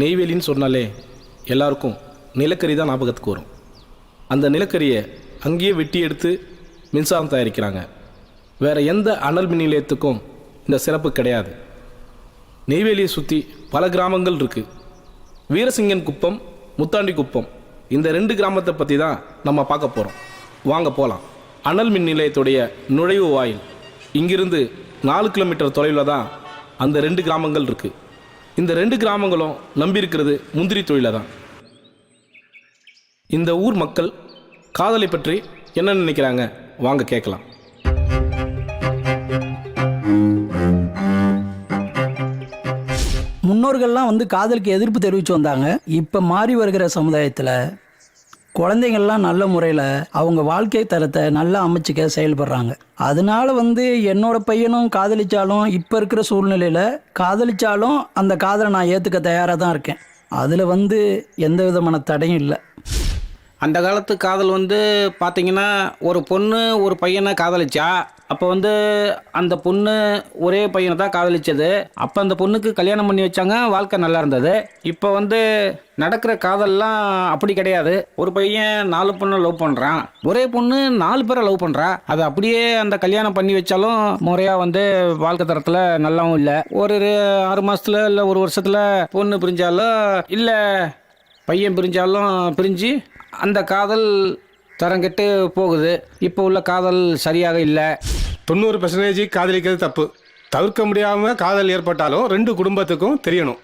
நெய்வேலின்னு சொன்னாலே எல்லாருக்கும் நிலக்கரி தான் ஞாபகத்துக்கு வரும். அந்த நிலக்கரியை அங்கேயே வெட்டி எடுத்து மின்சாரம் தயாரிக்கிறாங்க. வேறு எந்த அனல் மின் நிலையத்துக்கும் இந்த சிறப்பு கிடையாது. நெய்வேலியை சுற்றி பல கிராமங்கள் இருக்குது. வீரசிங்கன் குப்பம், முத்தாண்டி குப்பம், இந்த 2 கிராமத்தை பற்றி தான் நம்ம பார்க்க போகிறோம். வாங்க போகலாம். அனல் மின் நிலையத்துடைய நுழைவு வாயில் இங்கிருந்து 4 கிலோமீட்டர் தொலைவில் தான் அந்த 2 கிராமங்கள் இருக்குது. இந்த 2 கிராமங்களும் நம்பியிருக்கிறது முந்திரி தொழிலை தான். இந்த ஊர் மக்கள் காதலை பற்றி என்ன நினைக்கிறாங்க வாங்க கேட்கலாம். முன்னோர்கள்லாம் காதலுக்கு எதிர்ப்பு தெரிவித்து வந்தாங்க. இப்போ மாறி வருகிற சமுதாயத்தில் குழந்தைங்கள்லாம் நல்ல முறையில் அவங்க வாழ்க்கை தரத்தை நல்லா அமைச்சிக்க செயல்படுறாங்க. அதனால என்னோட பையனும் காதலிச்சாலும் இப்போ இருக்கிற சூழ்நிலையில் காதலிச்சாலும் அந்த காதலை நான் ஏற்றுக்க தயாராக தான் இருக்கேன். அதில் எந்த விதமான தடையும் இல்லை. அந்த காலத்து காதல் பார்த்தீங்கன்னா ஒரு பொண்ணு ஒரு பையனை காதலிச்சா அப்போ அந்த பொண்ணு ஒரே பையனை தான் காதலிச்சது. அப்போ அந்த பொண்ணுக்கு கல்யாணம் பண்ணி வச்சாங்க, வாழ்க்கை நல்லா இருந்தது. இப்போ நடக்கிற காதல்லாம் அப்படி கிடையாது. ஒரு பையன் 4 பொண்ணை லவ் பண்ணுறான், ஒரே பொண்ணு 4 பேரை லவ் பண்ணுறா. அது அப்படியே அந்த கல்யாணம் பண்ணி வச்சாலும் முறையாக வாழ்க்கை தரத்தில் நல்லாவும் இல்லை. ஒரு 6 மாதத்தில் இல்லை 1 வருஷத்தில் பொண்ணு பிரிஞ்சாலும் இல்லை பையன் பிரிஞ்சாலும் பிரிஞ்சு அந்த காதல் தரங்கெட்டு போகுது. இப்போ உள்ள காதல் சரியாக இல்லை. 90% காதலிக்கிறது தப்பு. தவிர்க்க முடியாமல் காதல் ஏற்பட்டாலும் 2 குடும்பத்துக்கும் தெரியணும்.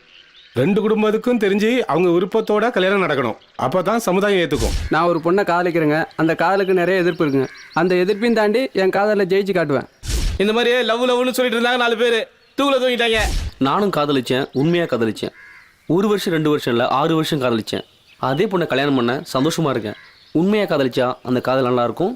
2 குடும்பத்துக்கும் தெரிஞ்சு அவங்க விருப்பத்தோட கல்யாணம் நடக்கணும். அப்போ தான் சமுதாயம் ஏற்றுக்கும். நான் ஒரு பொண்ணை காதலிக்கிறேங்க. அந்த காதலுக்கு நிறைய எதிர்ப்பு இருக்குங்க. அந்த எதிர்ப்பையும் தாண்டி என் காதலில் ஜெயிச்சு காட்டுவேன். இந்த மாதிரியே லவ்னு சொல்லிட்டு இருந்தாங்க, 4 பேர் தூக்கில் தூங்கிட்டாங்க. நானும் காதலிச்சேன், உண்மையாக காதலிச்சேன். 1 வருஷம் 2 வருஷம் இல்லை 6 வருஷம் காதலிச்சேன். அதே பொண்ணை கல்யாணம் பண்ண சந்தோஷமாக இருக்கேன். உண்மையாக காதலிச்சா அந்த காதல் நல்லாயிருக்கும்.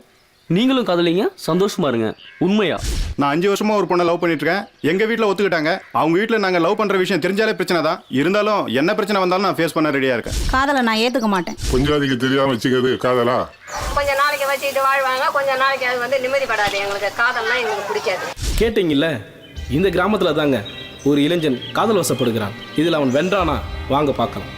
நீங்களும் காதலிங்க, சந்தோஷமாக இருங்க. உண்மையா நான் 5 வருஷமாக ஒரு பொண்ணை லவ் பண்ணிட்டு இருக்கேன். எங்கள் வீட்டில் ஒத்துக்கிட்டாங்க. அவங்க வீட்டில் நாங்கள் லவ் பண்ணுற விஷயம் தெரிஞ்சாலே பிரச்சனை தான். இருந்தாலும் என்ன பிரச்சனை வந்தாலும் நான் ஃபேஸ் பண்ண ரெடியாக இருக்கேன். காதலை நான் ஏற்றுக்க மாட்டேன். கொஞ்சம் அதுக்கு தெரியாமல் வச்சுக்கிறது காதலா? கொஞ்ச நாளைக்கு வச்சுக்கிட்டு வாழ்வாங்க, கொஞ்ச நாளைக்கு அது நிம்மதிப்படாது. எங்களுக்கு காதல்லாம் எங்களுக்கு பிடிக்காது. கேட்டீங்கல்ல, இந்த கிராமத்தில் தாங்க ஒரு இளைஞன் காதல் வசப்படுகிறான். இதில் அவன் வென்றானா வாங்க பார்க்கலாம்.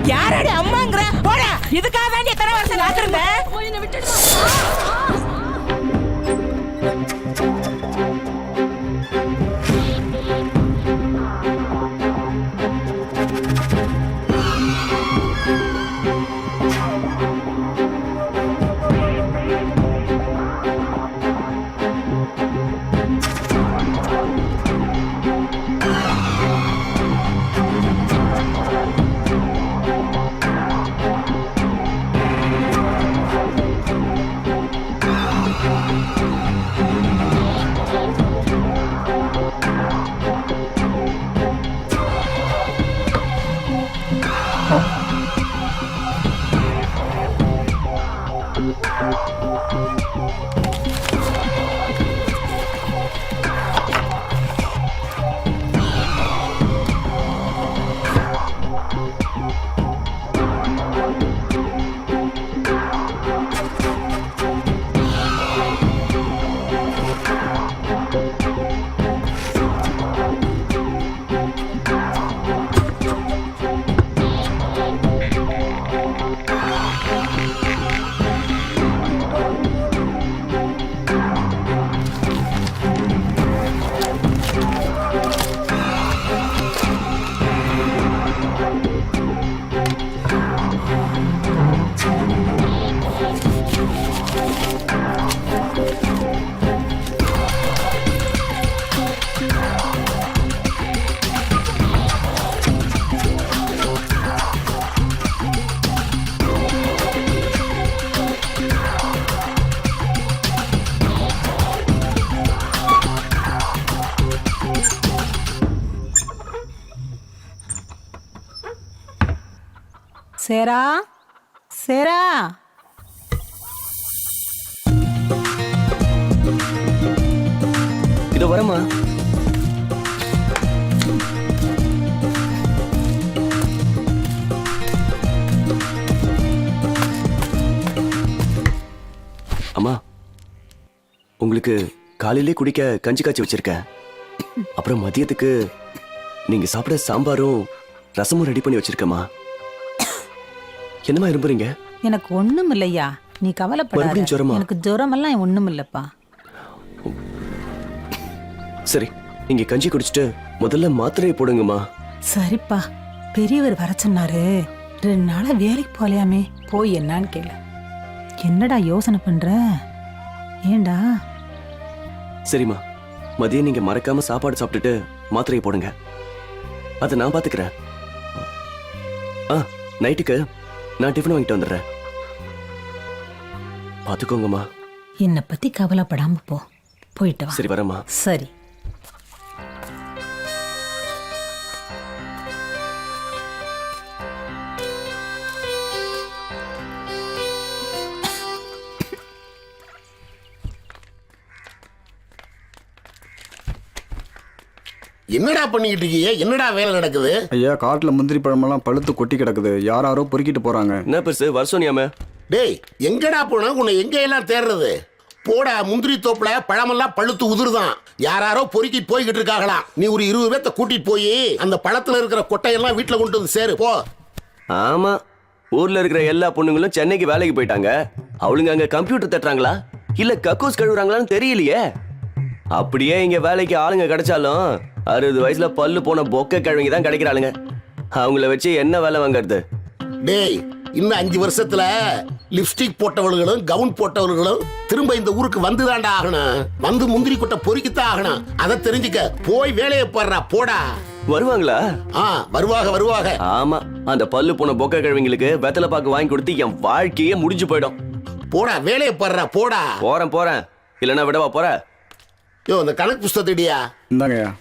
யாரடி அம்மாங்கற? போடா, இதுக்காக வேண்டிய எத்தனை வருஷம் காத்திருந்தேன். என்ன விட்டுடு. சேரா சேரா இதோ வரமா. அம்மா, உங்களுக்கு காலையிலே குடிக்க கஞ்சி காய்ச்சி வச்சிருக்கேன். அப்புறம் மதியத்துக்கு நீங்க சாப்பிட சாம்பாரும் ரசமும் ரெடி பண்ணி வச்சிருக்கேம்மா. என்னம்மா இரும்புறீங்க? எனக்கு ஒண்ணும் இல்லையா, நீ கவலைப்படாத. மறுபடியும் ஜுரமா? எனக்கு ஜுரமெல்லாம் ஒண்ணும் இல்லப்பா. சரி, நீங்க கஞ்சி குடிச்சிட்டு முதல்ல மாத்திரையை போடுங்கம்மா. சரிப்பா, பெரியவர் வர சொன்னாரு. 2 நாளா வேலைக்கு போகலையாமே, போய் என்னான்னு கேளு. என்னடா யோசனை பண்ற? ஏண்டா? சரிம்மா, மதியம் நீங்க மறக்காம சாப்பாடு சாப்பிட்டுட்டு மாத்திரையை போடுங்க. அதை நான் பாத்துக்கிறேன். நைட்டுக்கு நான் டிஃபன் வாங்கிட்டு வந்துடுறேன். பாத்துக்கோங்கம்மா. என்னை பத்தி கவலைப்படாம போ. போயிட்டு வா. சரி, வரேம்மா. சரி. என்னடா பண்ணிக்கிட்டு இருக்கீங்க? என்னடா வேலை நடக்குது? ஐயா, காட்டுல முந்திரி பழமெல்லாம் பழுத்து கொட்டி கிடக்குது. யாரோ பொறுக்கிட்டு போறாங்க. என்ன பெருசு வருஷோனியாம? டேய், எங்கடா போனா? உன்னை எங்க எல்லாம் தேடுறது? போடா, முந்திரி தோப்புல பழமெல்லாம் பழுத்து உதிர்தான். யாரோ பொறுக்கி போய்கிட்டு இருக்காங்களாம். நீ ஒரு 20 பேர்த்த கூட்டிட்டு போய் அந்த பழத்துல இருக்கிற கொட்டையெல்லாம் வீட்டுல கொண்டு வந்து சேரு போ. ஆமா, ஊர்ல இருக்கிற எல்லா பொண்ணுங்களும் சென்னைக்கு வேலைக்கு போயிட்டாங்க. அவளுங்க அங்க கம்ப்யூட்டர் தட்டுறாங்களா இல்ல கக்கூஸ் கழுவுறாங்களான்னு தெரியலையே. அப்படியே இங்க வேலைக்கு ஆளுங்க கிடைச்சாலும் 60 வயசுல பல்லு போன பொக்க கிழவிங்க தான் கிடைக்கிறாளுங்க. அவங்கள வச்சு என்ன வேலை வாங்கறது? டேய், இன்னும் 5 வருஷத்துல லிப்ஸ்டிக் போட்டவர்களும் கவுன் போட்டவர்களும் திரும்ப இந்த ஊருக்கு வந்துதான்டா ஆகணும். வந்து முந்திரி கொட்டை பொறுக்கித்தான் ஆகணும். அதை தெரிஞ்சுக்க. போய் வேலையை பாடுறா, போடா. வருவாங்களா? வருவாங்க. ஆமா, அந்த பல்லு போன பொக்க கிழவிங்களுக்கு வெத்தலை பாக்கு வாங்கி கொடுத்து என் வாழ்க்கையே முடிஞ்சு போயிடும். போடா, வேலையை பாடுறா, போடா. போறேன். இல்லைன்னா விடவா போற? யோ, இந்த கணக்கு புஸ்தகத்திடியா? இந்தாங்கய்யா.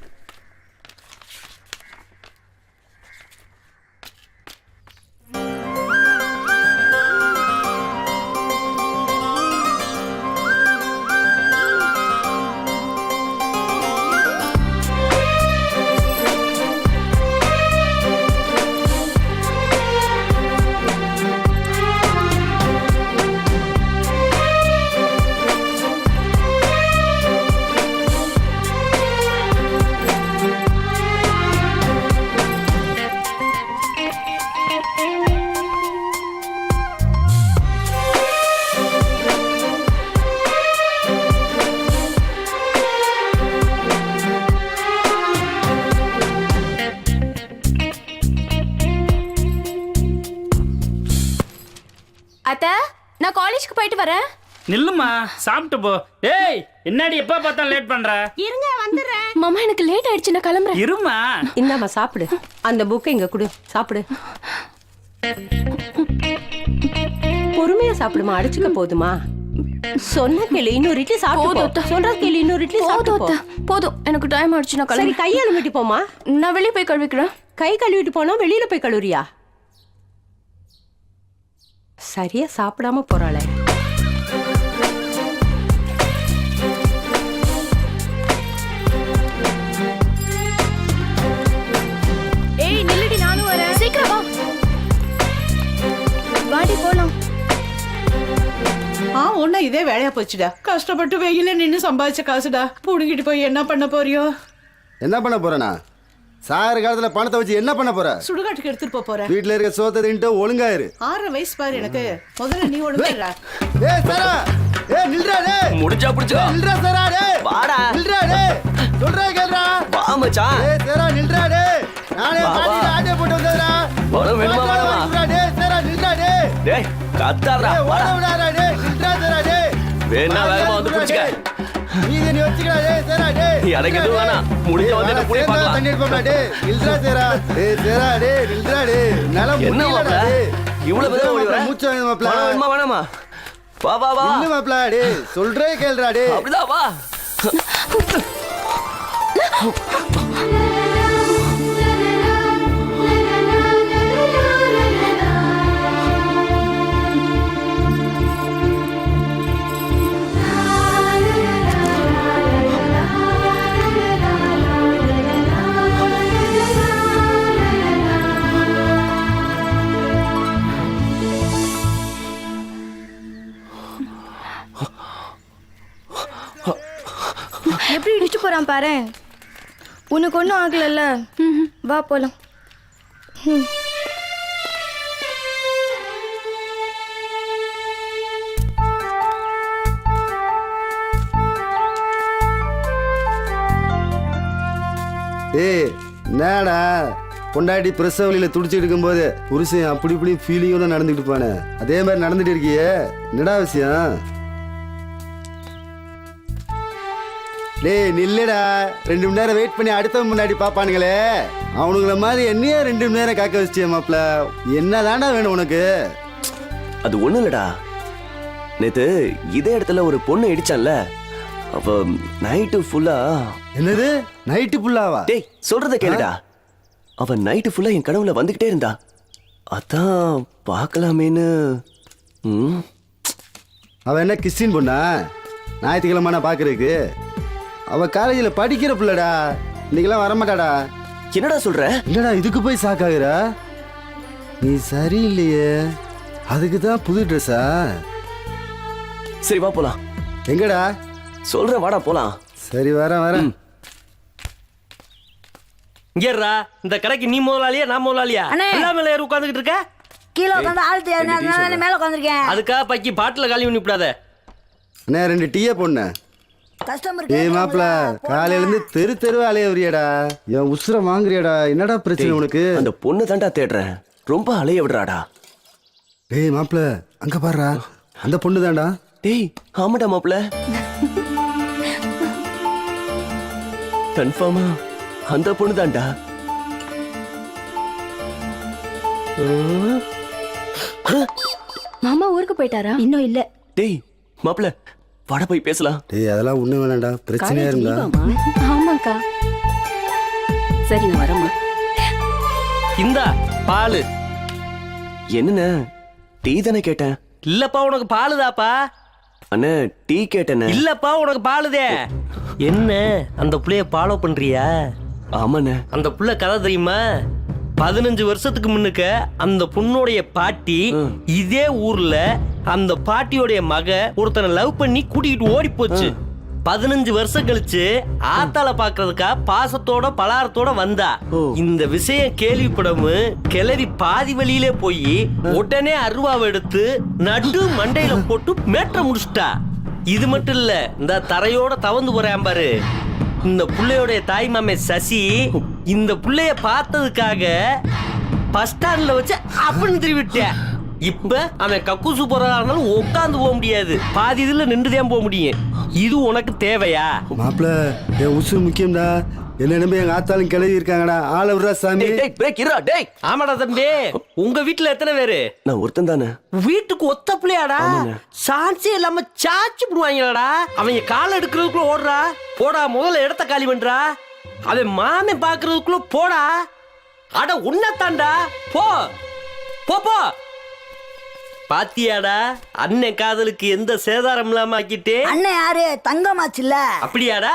அத்தை, நான் காலேஜ்க்கு போயிட்டு வரேன். நில்லுமா, சாப்பிட்டு போ. ஏய், என்னடி எப்ப பார்த்தாலும் லேட் பண்ற? இருங்க, வந்துடுறேன். மாமா, எனக்கு லேட் ஆயிடுச்சு, நான் கிளம்புறேன். இருமா. இந்தாம்மா, சாப்பிடு. அந்த புக்கை இங்க கொடு, சாப்பிடு. பொறுமையா சாப்பிடுமா, அடிச்சுக்க போதுமா? சொன்ன கேளு, இன்னொரு இட்லி சாப்பிடு. சொல்ற கேளு, இன்னொரு இட்லி சாப்பிடு. போதும், எனக்கு டைம் ஆயிடுச்சு, நான் கிளம்பி. கை கழுவிட்டு போமா. நான் வெளியே போய் கழுவிக்கிறேன். கை கழுவிட்டு போனா வெளியில போய் கழுவுறியா? சரியா சாப்பிடாம போறாளே. ஏய், நில்லுடி, நானும் வரேன். சீக்கிரம் வா. வாடி, போலாம். ஒண்ணு இதே வேலையா போச்சுடா. கஷ்டப்பட்டு வெயில நின்னு சம்பாதிச்ச காசுடா. புடுங்கிட்டு போய் என்ன பண்ண போறியோ? என்ன பண்ண போறேனா? சாகர காலத்துல பணத்தை வச்சு என்ன பண்ண போற? சுடுகாட்டுக்கு எடுத்துட்டு போறேன். வீட்டுல இருக்க சோத்தை தின்ட்டு ஒழுங்காயிரு. 6 வயசு பாரு எனக்கு. முதல்ல நீ ஒழுங்காயிரா. ஏய் சரா, ஏய் நில்றா டேய். முடிஞ்சா புடிச்சுக்கோ. நில்றா சரா டேய். வாடா. நில்றா டேய். சொல்றே கேளுடா. வா மச்சான். ஏய் சரா நில்றா டேய். நானே காட்டில ஆட்டே போட்டு வந்தேடா. வர வேணுமா வேணாமா? நில்றா டேய் சரா, நில்றா டேய். டேய், கத்தாதடா. ஓட விடாதடா டேய். நில்றா சரா டேய். வேணா வேகமா வந்து புடிச்சுக்க. நீ யோசிக்கடா டேய் சரா டேய். எனக்கு எதுவும் வேணாம். முடிஞ்ச வந்து புடி பார்க்கலாம். தண்ணி எடுப்பா டேய். நில்றா சரா. டேய் சரா டேய், நில்றா டேய். நலம் முடியலடா டேய். இவ்வளவு பேர் ஓடி வர. மூச்சு வாங்க மாப்ள. வேணாமா வேணாமா? வா வா வா. இல்ல மாப்ள டேய். சொல்றே கேளுடா டேய். அப்படிதான் வா. எப்படி இடிச்சு போறான் பாரு. உனக்கு ஒன்றும் ஆகலல்ல? வா போலாம். ஏய் என்னடா பொண்டாட்டி பிரசவ வழியில துடிச்சிட்டு இருக்கும்போது புருஷன் அப்படி இப்படி ஃபீலிங்கோட நடந்துக்கிட்டு போனே, அதே மாதிரி நடந்துட்டு இருக்கியே, என்னடா விஷயம்? டேய் நில்லுடா, 2 மணி நேரம் வெயிட் பண்ணி அடுத்த முன்னாடி பாப்பானுங்களே, அவனுங்கள மாதிரி என்னையே 2 மணி நேரம் காக்க வச்சிய மாப்ள, என்னதான்டா வேணும் உனக்கு? அது ஒண்ணும் இல்லடா, நேத்து இதே இடத்துல ஒரு பொண்ணு இடிச்சான்ல, அவ நைட்டு ஃபுல்லா. என்னது நைட்டு ஃபுல்லாவா? டேய் சொல்றத கேளுடா, அவ நைட்டு ஃபுல்லா என் கனவுல வந்துகிட்டே இருந்தா, அதான் பார்க்கலாமேன்னு. அவ என்ன கிறிஸ்டின் பொண்ணா? ஞாயிற்றுக்கிழமை நான் பாக்குறதுக்கு? அவ காலேஜில் படிக்கிற பிள்ளடா, இன்னைக்கெல்லாம் வரமாட்டாடா. என்னடா சொல்ற? என்னடா இதுக்கு போய் சாக்காகிற? நீ சரியில்லையே, அதுக்கு தான் புது ட்ரெஸ்ஸா? சரி வா போலாம். எங்கடா? சொல்ற வாடா போலாம். சரி வரேன். இங்கேறா, இந்த கடைக்கு நீ முதலாளியா நான் முதலாளியா? மேல ஏறி உட்காந்துக்கிட்டு இருக்க. கீழே உட்காந்து ஆள் தெரியாது, மேல உட்காந்துருக்கேன். அதுக்காக பக்கி பாட்டில காலி பண்ணி விடாத. அண்ணே 2 டீயை பொண்ணு. ஏய் மாப்பிள, காலையில இருந்து தெரு தெருவா அலையவரியாடா, என் உசுர வாங்குறியாடா, என்னடா பிரச்சனை உனக்கு? அந்த பொண்ணு தான்டா தேடுறேன், ரொம்ப அலைய விடுறாடா. டேய் மாப்பிள, அங்க பாருடா, அந்த பொண்ணு தான்டா. டேய் ஆமாடா மாப்பிள, கன்ஃபார்மா அந்த பொண்ணு தான்டா. மாமா ஊருக்கு போயிட்டாரா? இன்னும் இல்ல. டேய் மாப்பிள வாடா போய் பேசலாம். டேய் அதெல்லாம் ஒண்ணு வேணாம்டா, பிரச்சனையா இருந்தா. ஆமாக்கா. சரி நான் வரேம்மா. இந்தா பாலு. என்னண்ணே டீ தானே கேட்டேன்? இல்லப்பா உனக்கு பாலுதாப்பா. அண்ணே டீ கேட்டேனே. இல்லப்பா உனக்கு பாலுதே. என்ன அந்த புள்ளைய ஃபாலோ பண்றியா? ஆமாண்ணே. அந்த புள்ள கதை தெரியுமா? 15 வருஷத்துக்கு முன்னுக்க அந்த பொண்ணுடைய பாட்டி இதே ஊர்ல அந்த பாட்டியோடைய மக ஒருத்தனை லவ் பண்ணி கூட்டிகிட்டு ஓடி போச்சு. 15 வருஷம் கழிச்சு ஆத்தால பாக்குறதுக்கா பாசத்தோட பலாரத்தோட வந்தா. இந்த விஷயம் கேள்விப்படவும் கிளவி பாதி வழியிலே போய் உடனே அருவாவை எடுத்து நடு மண்டையில போட்டு மேற்ற முடிச்சிட்டா. இது மட்டும் இல்ல, இந்த தரையோட தவந்து போறேன் பாரு, இந்த புள்ளையோடைய தாய் மாமே சசி இந்த புள்ளைய பார்த்ததுக்காக பஸ் ஸ்டாண்ட்ல வச்சு அப்படின்னு திருவிட்டேன். இப்ப அவன் கக்கூசு போறதா இருந்தாலும் உட்காந்து போக முடியாது, பாதி இதுல நின்றுதான் போக முடியும். இது உனக்கு தேவையா? மாப்பிள என் உசு முக்கியம்டா, என்ன நம்பி எங்க ஆத்தாலும் கிளவி இருக்காங்கடா, ஆள விடுறா சாமி. டேய் ஆமாடா தம்பி, உங்க வீட்டுல எத்தனை பேரு? நான் ஒருத்தன் தானே. வீட்டுக்கு ஒத்த பிள்ளையாடா? சான்ஸே இல்லாம சாச்சு போடுவாங்களாடா. அவங்க காலை எடுக்கிறதுக்குள்ள ஓடுறா. போடா முதல்ல இடத்த காலி பண்றா. அவன் மாமே பாக்குறதுக்குள்ள போடா. அட உன்னத்தாண்டா, போ போ போ. பாத்தியாடா அண்ணன் காதலுக்கு எந்த சேதாரம் இல்லாம ஆக்கிட்டே. அண்ணன் யாரு? தங்கமாச்சுல்ல. அப்படியாடா?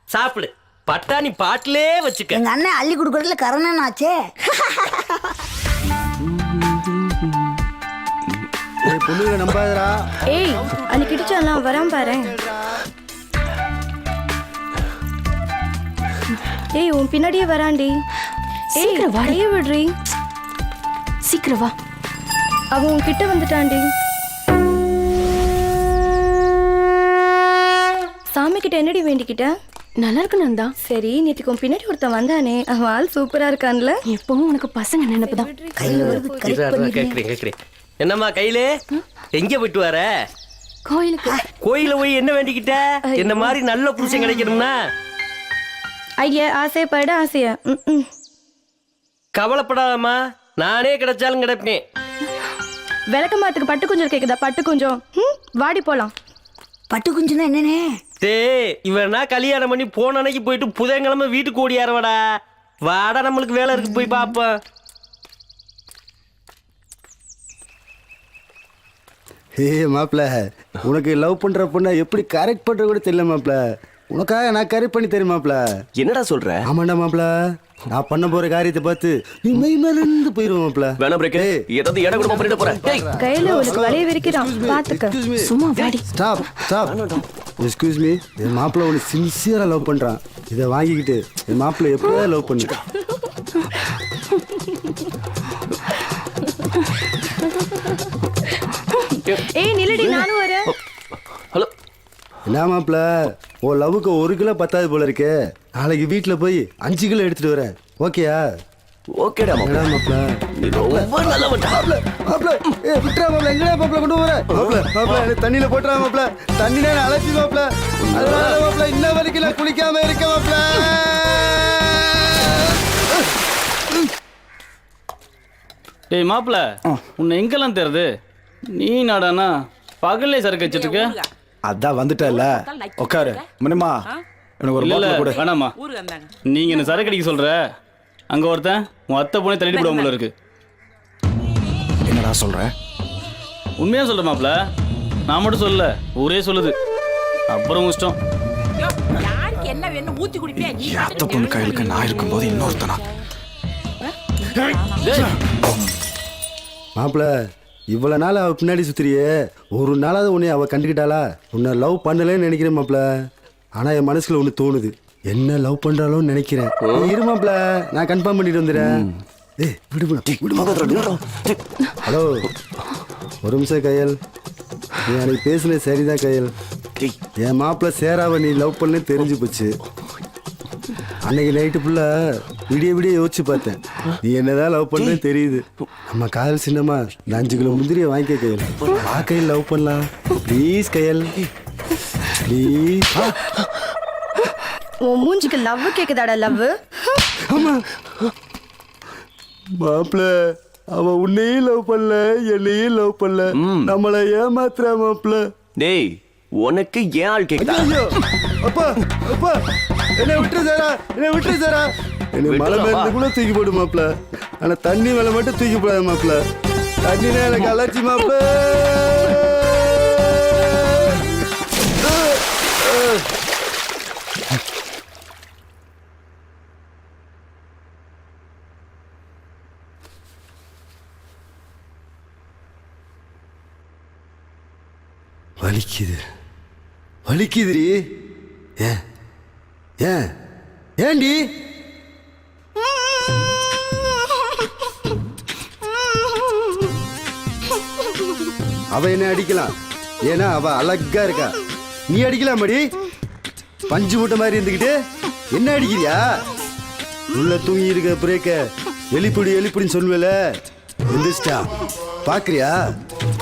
சாப்பிடு, பட்டாணி பாட்டிலே வச்சுக்க. எங்க அண்ணன் அள்ளி கொடுக்கறதுல கரணன் ஆச்சே. பொண்ணுங்க நம்பாதடா. ஏய் அன்னைக்கு இடிச்சாலாம் வராம பாரு. ஏய் உன் பின்னாடியே வராண்டி. சீக்கிரம் வரைய விடுறி. சீக்கிரம் வா. அவன் உன்கிட்ட வந்துட்டாண்டி. சாமி கிட்ட என்னடி வேண்டிக்கிட்ட? நல்லா இருக்கு நந்தா. சரி நேற்றுக்கு உன் பின்னாடி ஒருத்தன் வந்தானே, அவன் ஆள் சூப்பரா இருக்கான்ல. எப்பவும் உனக்கு பசங்க நினைப்புதான். கேக்குறேன். என்னம்மா கையிலே எங்க போயிட்டு வர? கோயிலுக்கு. கோயில போய் என்ன வேண்டிக்கிட்ட? என்ன மாதிரி நல்ல புருஷன் கிடைக்கணும்னா? ஐயா ஆசைப்பட ஆசையா? கவலைப்படாதம்மா, நானே கிடைச்சாலும் கிடைப்பேன். விளக்க மாத்துக்கு பட்டு குஞ்சம் கேக்குதா? பட்டு குஞ்சம் வாடி போலாம். பட்டு குஞ்சுனா என்னனே? டேய் இவனா கல்யாணம் பண்ணி போன அன்னைக்கு போயிட்டு புதன்கிழமை வீட்டுக்கு ஓடியாரவாடா. வாடா நம்மளுக்கு வேலை இருக்கு, போய் பாப்போம். ஹே மாப்பிள, உனக்கு லவ் பண்ற பொண்ணை எப்படி கரெக்ட் பண்ற கூட தெரியல மாப்பிள. உனக்காக நான் கரெக்ட் பண்ணி தரேன் மாப்பிள. என்னடா சொல்ற? ஆமாண்டா மாப்பிள, நான் பண்ண போற காரியத்தை பார்த்து நீ மெய் மேல இருந்து போயிருவோம் மாப்பிள. வேணாம் பிரேக், ஏதாவது இடம் கூட பண்ணிட்டு போறேன். கையில உனக்கு வலைய விரிக்கிறான், பாத்துக்க. சும்மா வாடி. Stop stop. எக்ஸ்கியூஸ் மீ, என் மாப்பிள்ளை உன்னை சின்சியராக லவ் பண்ணுறான். இதை வாங்கிக்கிட்டு என் மாப்பிள்ளை எப்படியா லவ் பண்ணு. ஏய் நில்லடி, நானும் வரேன். ஹலோ. என்ன மாப்பிள்ளை, உன் லவ்வுக்கு 1 கிலோ பத்தாது போல இருக்கே. நாளைக்கு வீட்டில் போய் 5 கிலோ எடுத்துட்டு வரேன். ஓகேயா? ஓகேடா என்னடா மாப்பிள்ளை, நீ ரொம்ப நல்லவன்டா. மாப்பிள்ளை, விட்டுறா மாப்பிள்ளை, எங்கடா மாப்பிள்ளை கொண்டு வர? மாப்பிள்ளை மாப்பிள்ளை எனக்கு தண்ணியில போட்டுறா மாப்பிள்ளை, தண்ணினா அழைச்சி மாப்பிள்ளை. அதனால மாப்பிள்ளை இன்ன வரைக்கும் நான் குளிக்காம இருக்க மாப்பிள்ளை. டேய் மாப்பிள, உன்னை எங்கெல்லாம் தேர்றது? நீ நாடானா பகல்லே சரக்கு வச்சிட்டு இருக்க. அதான் வந்துட்டல, உட்காரு. மணிமா எனக்கு ஒரு இல்ல பாட்டில் கொடு. வேணாமா, நீங்க என்ன சரக்கு அடிக்க சொல்ற? அங்க ஒருத்தன் உன் அத்தை போனே தள்ளிட்டு போட போல இருக்கு. என்னடா சொல்ற? உண்மையா சொல்ற மாப்பிள, நான் மட்டும் சொல்லல, ஊரே சொல்லுது. அப்புறம் உன் இஷ்டம். என்ன வேணும் ஊத்தி குடிப்பியா? என் அத்தை பொண்ணு கையிலுக்கு நான் இருக்கும்போது இன்னொருத்தனா? மாப்பிள்ள, இவ்வளவு நாள் அவ பின்னாடி சுத்துறியே, ஒரு நாளாவது உன்னை அவ கண்டுக்கிட்டாளா? உன்னை லவ் பண்ணலன்னு நினைக்கிறேன் மாப்பிள்ள. ஆனா என் மனசுல ஒண்ணு தோணுது, என்ன லவ் பண்றாளோன்னு நினைக்கிறேன். நீ இரு மாப்பிள்ள, நான் கன்ஃபார்ம் பண்ணிட்டு வந்துடுறேன். ஏய் விடு. ஹலோ, ஒரு நிமிஷம் கையல். நீ அன்னைக்கு பேசுனது சரிதான் கையல். என் மாப்பிள்ள சேராவ நீ லவ் பண்ணு தெரிஞ்சு போச்சு. அன்னைக்கு நைட்டு ஃபுல்லாக விடிய விடிய யோசிச்சு பார்த்தேன். நீ என்னதான் லவ் பண்ணுறேன்னு தெரியுது. நம்ம காதல் சின்னமா இந்த 5 கிலோ முந்திரியை வாங்கிக்க கையல். வா கையில் லவ் பண்ணலாம் ப்ளீஸ் கையல், ப்ளீஸ். உன் மூஞ்சிக்கு லவ் கேக்குதாடா? லவ் ஆமா மாப்பிள்ள, அவ உன்னையும் லவ் பண்ணல, என்னையும் லவ் பண்ணல, நம்மளை ஏமாத்துறா மாப்பிள்ள. டேய், உனக்கு ஏன் ஆள் கேக்குதா? ஐயோ அப்பா அப்பா, என்னை விட்டுரு சாரா, என்னை விட்டுரு சாரா. என்னை மலை மேல கூட தூக்கி போடு மாப்பிள்ள, ஆனா தண்ணி மேல மட்டும் தூக்கி போடாது மாப்பிள்ள. தண்ணினா எனக்கு அலர்ச்சி மாப்பிள்ள. வலிக்குது வலிக்குதுரி. ஏன் ஏன் ஏண்டி? அவ என்ன அடிக்கலாம், ஏன்னா அவ அழகா இருக்கா. நீ அடிக்கலாம் மடி, பஞ்சு மூட்டை மாதிரி இருந்துக்கிட்டு என்ன அடிக்கிறியா? உள்ள தூங்கி இருக்க பிரேக்க எலிப்புடி எலிப்புடின்னு சொல்லுவேல, எந்திரிச்சிட்டா. பாக்குறியா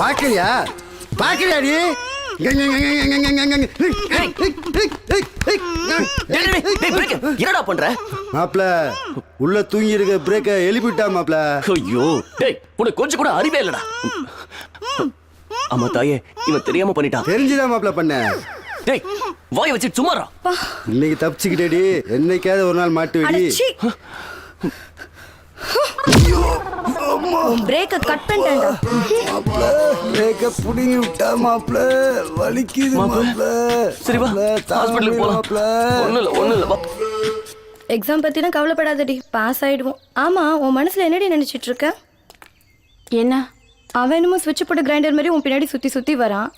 பாக்குறியா பாக்குறியாடி? என்னடா பண்ற மாப்ள? உள்ள தூங்கி இருக்க பிரேக்க எழுப்பிட்டா மாப்ள. ஐயோ டேய், உனக்கு கொஞ்சம் கூட அறிவே இல்லடா. ஆமா தாயே, இவன் தெரியாம பண்ணிட்டான். தெரிஞ்சுதான் மாப்ள பண்ண. டேய், வாயை வச்சு சும்மாரா. இன்னைக்கு தப்பிச்சுக்கிட்டேடி, என்னைக்காவது ஒரு நாள் மாட்டு வெடி. பிரேக்க கட் பண்ணிட்டேன்டா மாப்ள. பிரேக்க புடிங்கி விட்டா மாப்ள, வலிக்குது மாப்ள. சரி வா, ஹாஸ்பிடலுக்கு போலாம். ஒண்ணு இல்ல வா. எக்ஸாம் பத்தினா கவலைப்படாதடி, பாஸ் ஆயிடுவோம். ஆமா, உன் மனசுல என்னடி நினைச்சிட்டு இருக்க? என்ன? அவன் என்னமோ ஸ்விட்ச் போட்டு கிரைண்டர் மாதிரி உன் பின்னாடி சுத்தி சுத்தி வரான்.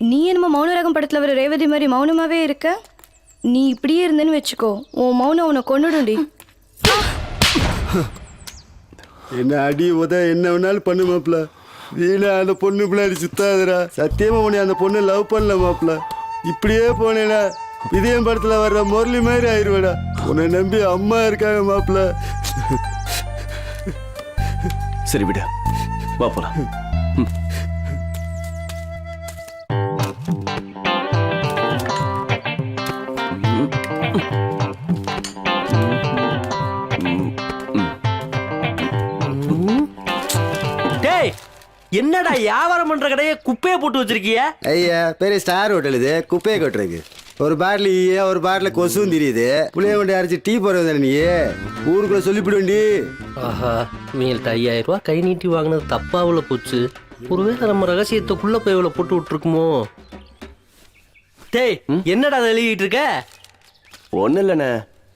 நீ என்னமோ மௌனராகம் படத்துல வர ரேவதி மாதிரி மௌனமாவே இருக்க. நீ இப்படியே இருந்தேன்னு வச்சுக்கோ, உன் மௌனம் உன்னை கொன்னுடும்டி. என்ன அடி உத என்ன வேணாலும் பண்ணு மாப்ள. வீணா அந்த பொண்ணு பின்னாடி சுத்தாதுரா. சத்தியமா உன்னை அந்த பொண்ணு லவ் பண்ணல மாப்ள. இப்படியே போனேனா விஜயம் படத்துல வர்ற முரளி மாதிரி ஆயிடுவேடா. உன்னை நம்பி அம்மா இருக்காங்க மாப்ள. சரி விட, வா போலாம். என்னடா வியாபாரம் பண்ற கடையை குப்பையை போட்டு வச்சிருக்கிய? ஐயா, பெரிய ஸ்டார் ஹோட்டல் இது, குப்பையை கொட்டுறதுக்கு. ஒரு பாட்டில் ஒரு பாட்டில் கொசுவும் தெரியுது. புளிய வண்டி அரைச்சி டீ போடுறது நீ ஊருக்குள்ள சொல்லிவிடுவேண்டி. ஆஹா, மேல்ட்ட 5000 ரூபாய் கை நீட்டி வாங்கினது தப்பாவுல போச்சு. ஒருவேளை நம்ம ரகசியத்துக்குள்ள போய் இவ்வளவு போட்டு விட்டுருக்குமோ? டேய், என்னடா அதை எழுதிட்டு இருக்க? ஒன்றும் இல்லைண்ணே,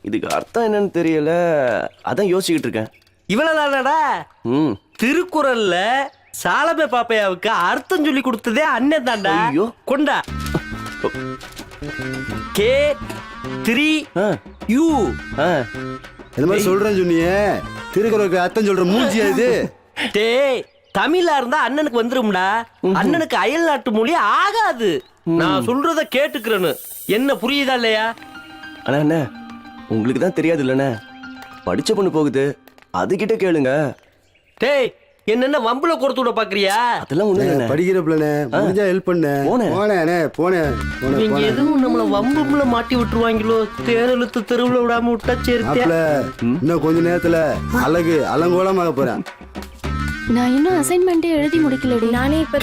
இதுக்கு அர்த்தம் என்னன்னு தெரியல, அதான் யோசிச்சுக்கிட்டு இருக்கேன். இவ்வளவுதானடா? திருக்குறள்ல சாலமே பாப்பையாவுக்கு அர்த்தம் சொல்லி கொடுத்ததே அண்ணன் தாண்டா. ஐயோ, கொண்டா. K3U. இந்த மாதிரி சொல்றேன்னு சொன்னியே, திருக்குறளுக்கு அர்த்தம் சொல்ற மூஞ்சியா இது? டேய், தமிழா இருந்தா அண்ணனுக்கு வந்துரும்டா. அண்ணனுக்கு அயல் நாட்டு மொழி ஆகாது. நான் சொல்றத கேட்டுக்கிறேன்னு என்ன புரியுதா இல்லையா? ஆனா என்ன, உங்களுக்கு தான் தெரியாது இல்லண்ணே, படிச்ச பொண்ணு போகுது, அதுகிட்ட கேளுங்க. டேய், என்னென்ன வம்புல கொடுத்து விட பாக்குறியா? அதெல்லாம் ஒண்ணு படிக்கிற பிள்ளை முடிஞ்சா ஹெல்ப் பண்ண. போனேன். நீங்க எதுவும் நம்மள வம்புல மாட்டி விட்டுருவாங்களோ, தேரழுத்து தெருவுல விடாம விட்டா சரி. இன்னும் கொஞ்ச நேரத்துல அலங்கோலமாக போறேன். நான் இன்னும் அசைன்மெண்ட்டே எழுதி முடிக்கலடி. நானே இப்ப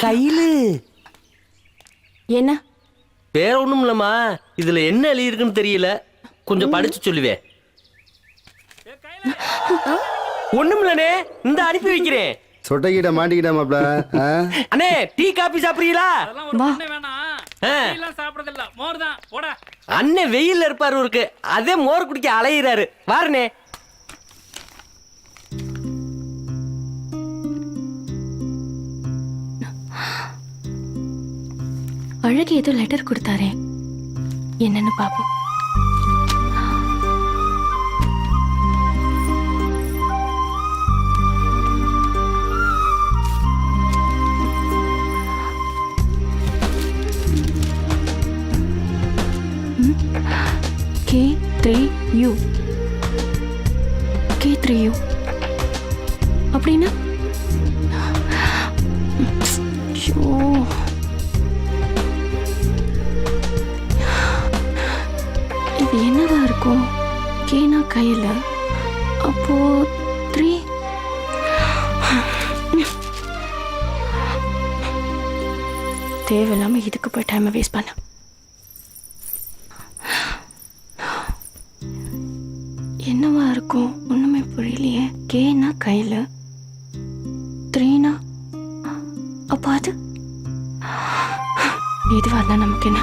கையில என்ன வேற ஒண்ணும் இல்லம்மா, இதுல என்ன எழுதிருக்குன்னு தெரியல, கொஞ்சம் படிச்சு சொல்லுவேன். ஒண்ணும் இல்லனே, இந்த அனுப்பி வைக்கிறேன். சொட்டைக்கிட்ட மாட்டிக்கிட்டா மாப்ள. அண்ணே, டீ காபி சாப்பிடுறீங்களா? அண்ணே வெயில்ல இருப்பாரு இருக்கு, அதே மோர் குடிக்க அலையிறாரு. வாருனே. அழகு ஏதோ லெட்டர் கொடுத்தாரே, என்னன்னு பாப்போம். K3U அப்படின்னா இது என்னவா இருக்கும்? கேனா கையில, அப்போ 3. தேவையில்லாம இதுக்கு போய் டைமை வேஸ்ட் பண்ண. என்னவா இருக்கும்? ஒண்ணுமே புரியலையே. கேனா கையில, 3னா அப்போ அது இதுவா இருந்தா நமக்கு என்ன?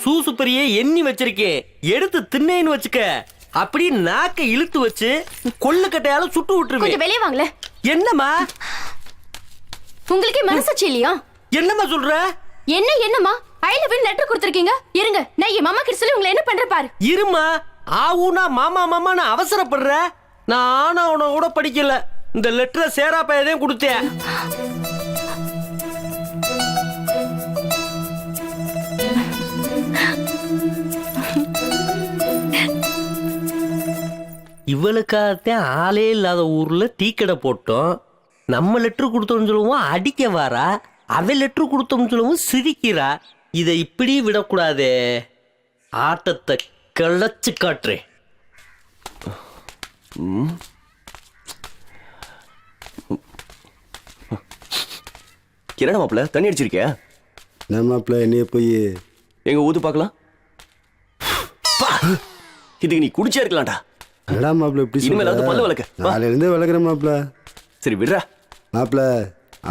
சூசுப்பரியே எண்ணி வச்சிருக்கேன், எடுத்து தின்னேன்னு வச்சுக்க, அப்படி நாக்க இழுத்து வச்சு கொள்ளுக்கட்டையால சுட்டு விட்டுருவேன். கொஞ்சம் வெளியே வாங்களே. என்னம்மா உங்களுக்கே மனசாட்சி இல்லையா? என்னம்மா சொல்ற? என்னம்மா ஐ லவ் யூ லெட்டர் கொடுத்திருக்கீங்க. இருங்க, நான் என் மாமா கிட்ட சொல்லி உங்களை என்ன பண்ற பாரு. இருமா, ஆவுனா மாமா மாமான்னு அவசரப்படுற. நான் அவனை கூட படிக்கல, இந்த லெட்டரை சேரா பையதான் கொடுத்தேன். இவளுக்காகத்தான் ஆளே இல்லாத ஊர்ல டீ கடை போட்டோம். நம்ம லெட்டர் கொடுத்தோம்னு சொல்லுவோம் அடிக்க வாரா, அவ லெட்டர் கொடுத்தோம்னு சொல்லுவோம் சிரிக்கிறா. இதை இப்படி விடக்கூடாதே, ஆட்டத்தை கிளச்சு காட்டுறேன். என்னடா மாப்பிள்ள, தண்ணி அடிச்சிருக்கியா? நம்ம மாப்பிள்ள என்னைய போய் எங்க ஊது பார்க்கலாம். இதுக்கு நீ குடிச்சே இருக்கலாம்டா. என்னடா மாப்பிள்ள இப்படி இனிமேல் பல்லு வளர்க்க, நாளையில இருந்து வளர்க்குற மாப்பிள்ள. சரி விடுறா மாப்பிள்ள.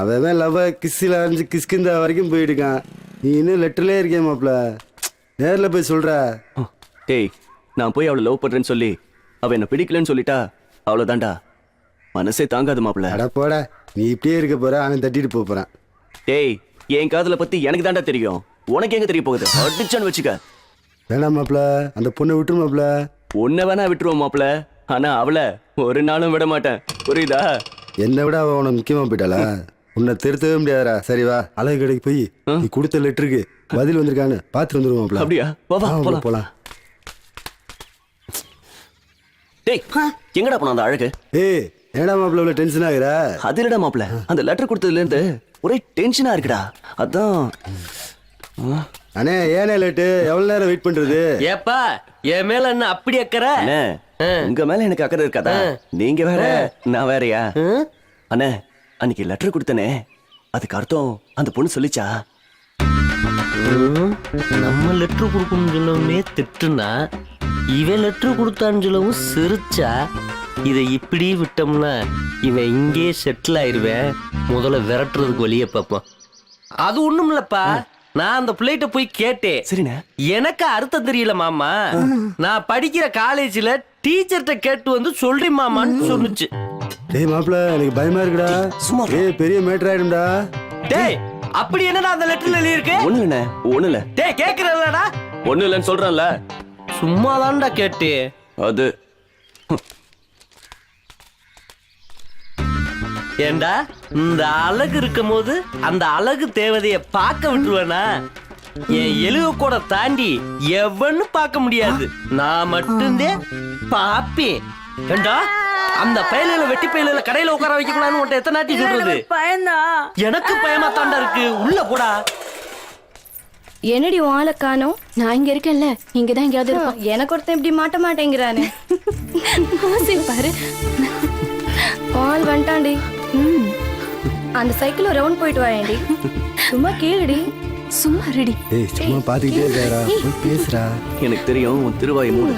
அவன் லவ் கிஸ்ஸில் அரைஞ்சு கிஸ்கிந்த வரைக்கும் போயிட்டுருக்கான். நீ இன்னும் லெட்டர்லேயே இருக்கேன் மாப்பிள்ள. நேரில் போய் சொல்ற. டேய், நான் போய் அவளை லவ் பண்றேன்னு சொல்லி அவ என்ன பிடிக்கலன்னு சொல்லிட்டா அவ்வளோதான்டா, மனசே தாங்காது மாப்பிள்ள. அட போட, நீ இப்படியே இருக்க போற, அவன் தட்டிட்டு போறான். டேய், என் காதலை பத்தி எனக்கு தாண்டா தெரியும், உனக்கு எங்க தெரிய போகுது? அடிச்சான்னு வச்சுக்க. வேணாம் மாப்பிள்ள, அந்த பொண்ணை விட்டுரு மாப்பிள்ள. உன்னை வேணா விட்டுருவோம் மாப்பிள்ள, ஆனா அவளை ஒரு நாளும் விட மாட்டேன், புரியுதா? என்னை விட அவன் உனக்கு முக்கியமா போயிட்டாளா? உன்னை திருத்தவே முடியாதா? சரி வா, அழகு கடைக்கு போய் நீ கொடுத்த லெட்டருக்கு பதில் வந்திருக்கான்னு பார்த்துட்டு வந்துருவோம் மாப்பிள்ள. அப்படியா? வா போலாம். டேய், எங்கடா போன அந்த அழகு? ஏய், என்னடா மாப்பிள்ள இவ்வளவு டென்ஷன் ஆகுற? அது இல்லடா மாப்பிள்ள, அந்த லெட்டர் கொடுத்ததுல இருந்து ஒரே டென்ஷனா இருக்குடா. அதான் அண்ணே ஏனே லேட்டு எவ்வளவு நேரம் வெயிட் பண்றது? ஏப்பா என் மேல என்ன அப்படி அக்கறை? அண்ணே உங்க மேல எனக்கு அக்கறை இருக்காதா? நீங்க வேற நான் வேறயா? அண்ணே அன்னைக்கு லெட்டர் கொடுத்தனே, அதுக்கு அர்த்தம் அந்த பொண்ணு சொல்லிச்சா? நம்ம லெட்டர் கொடுக்கணும்னு சொல்லவுமே திட்டுனா, இவன் லெட்டர் கொடுத்தான்னு சொல்லவும் சிரிச்சா, இதை இப்படி விட்டோம்னா இவன் இங்கே செட்டில் ஆயிருவேன். முதல்ல விரட்டுறதுக்கு வழியை பார்ப்போம். அது ஒண்ணும் இல்லப்பா, நான் அந்த பிள்ளைகிட்ட போய் கேட்டேன். சரிண்ணே. எனக்கு அர்த்தம் தெரியல மாமா, நான் படிக்கிற காலேஜ்ல டீச்சர்கிட்ட கேட்டு வந்து சொல்றேன் மாமான்னு சொன்னுச்சு. டேய் மாப்பிள்ள எனக்கு பயமா இருக்குடா. சும்மா பெரிய மேட்டர் ஆயிடும்டா. டேய் அப்படி என்னடா அந்த லெட்டர்ல எழுதி இருக்கு? ஒண்ணு இல்ல ஒண்ணு இல்ல. டேய் கேக்குறலடா. ஒண்ணு இல்லன்னு சொல்றேன்ல. சும்மா தான்டா கேட்டேன். அது ஏண்டா இந்த அழகு இருக்கும் போது அந்த அழகு தேவதைய பார்க்க விட்டுருவேனா? என் எலுக கூட தாண்டி எவன்னு பார்க்க முடியாது, நான் மட்டும்தான் பாப்பேன். ஏண்டா அந்த பயலில வெட்டி பயலில கடையில உட்கார வைக்க கூடாதுன்னு உன்ட்ட எத்தனை நாட்டி சொல்றது? எனக்கு பயமா தாண்டா இருக்கு. உள்ள போடா. என்னடி வாழ காணோம்? நான் இங்க இருக்கேன்ல, இங்கதான் எங்கேயாவது இருக்கும். எனக்கு ஒருத்தன் இப்படி மாட்ட மாட்டேங்கிறானே. பாரு வால் வந்துட்டான்டி. அந்த சைக்கிள் ரவுண்ட் போயிட்டு வாயேண்டி. சும்மா கேளுடி. சும்மா ரெடி. ஏய் சும்மா பாத்துக்கிட்டே இருக்காரா, போய் பேசுறா. எனக்கு தெரியும், உன் திருவாய் மூடு.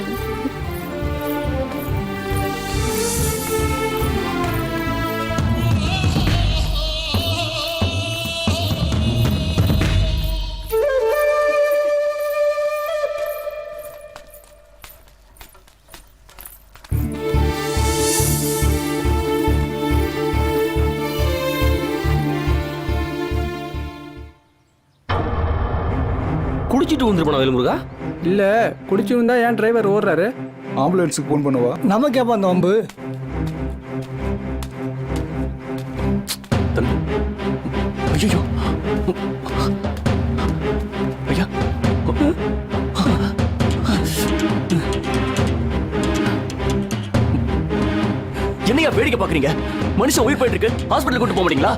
குடிச்சிட்டு வந்துருப்பான வேலுமுருகா? இல்ல குடிச்சு வந்தா ஏன் டிரைவர் ஓடுறாரு? ஆம்புலன்ஸுக்கு ஃபோன் பண்ணுவா. நமக்கு எப்போ அந்த வம்பு? ஐயோ ஐயா, என்னையா வேடிக்கை பாக்குறீங்க? மனுஷன் உயிர் போயிட்டு இருக்கு, ஹாஸ்பிட்டல் கூட்டு போக மாட்டீங்களா?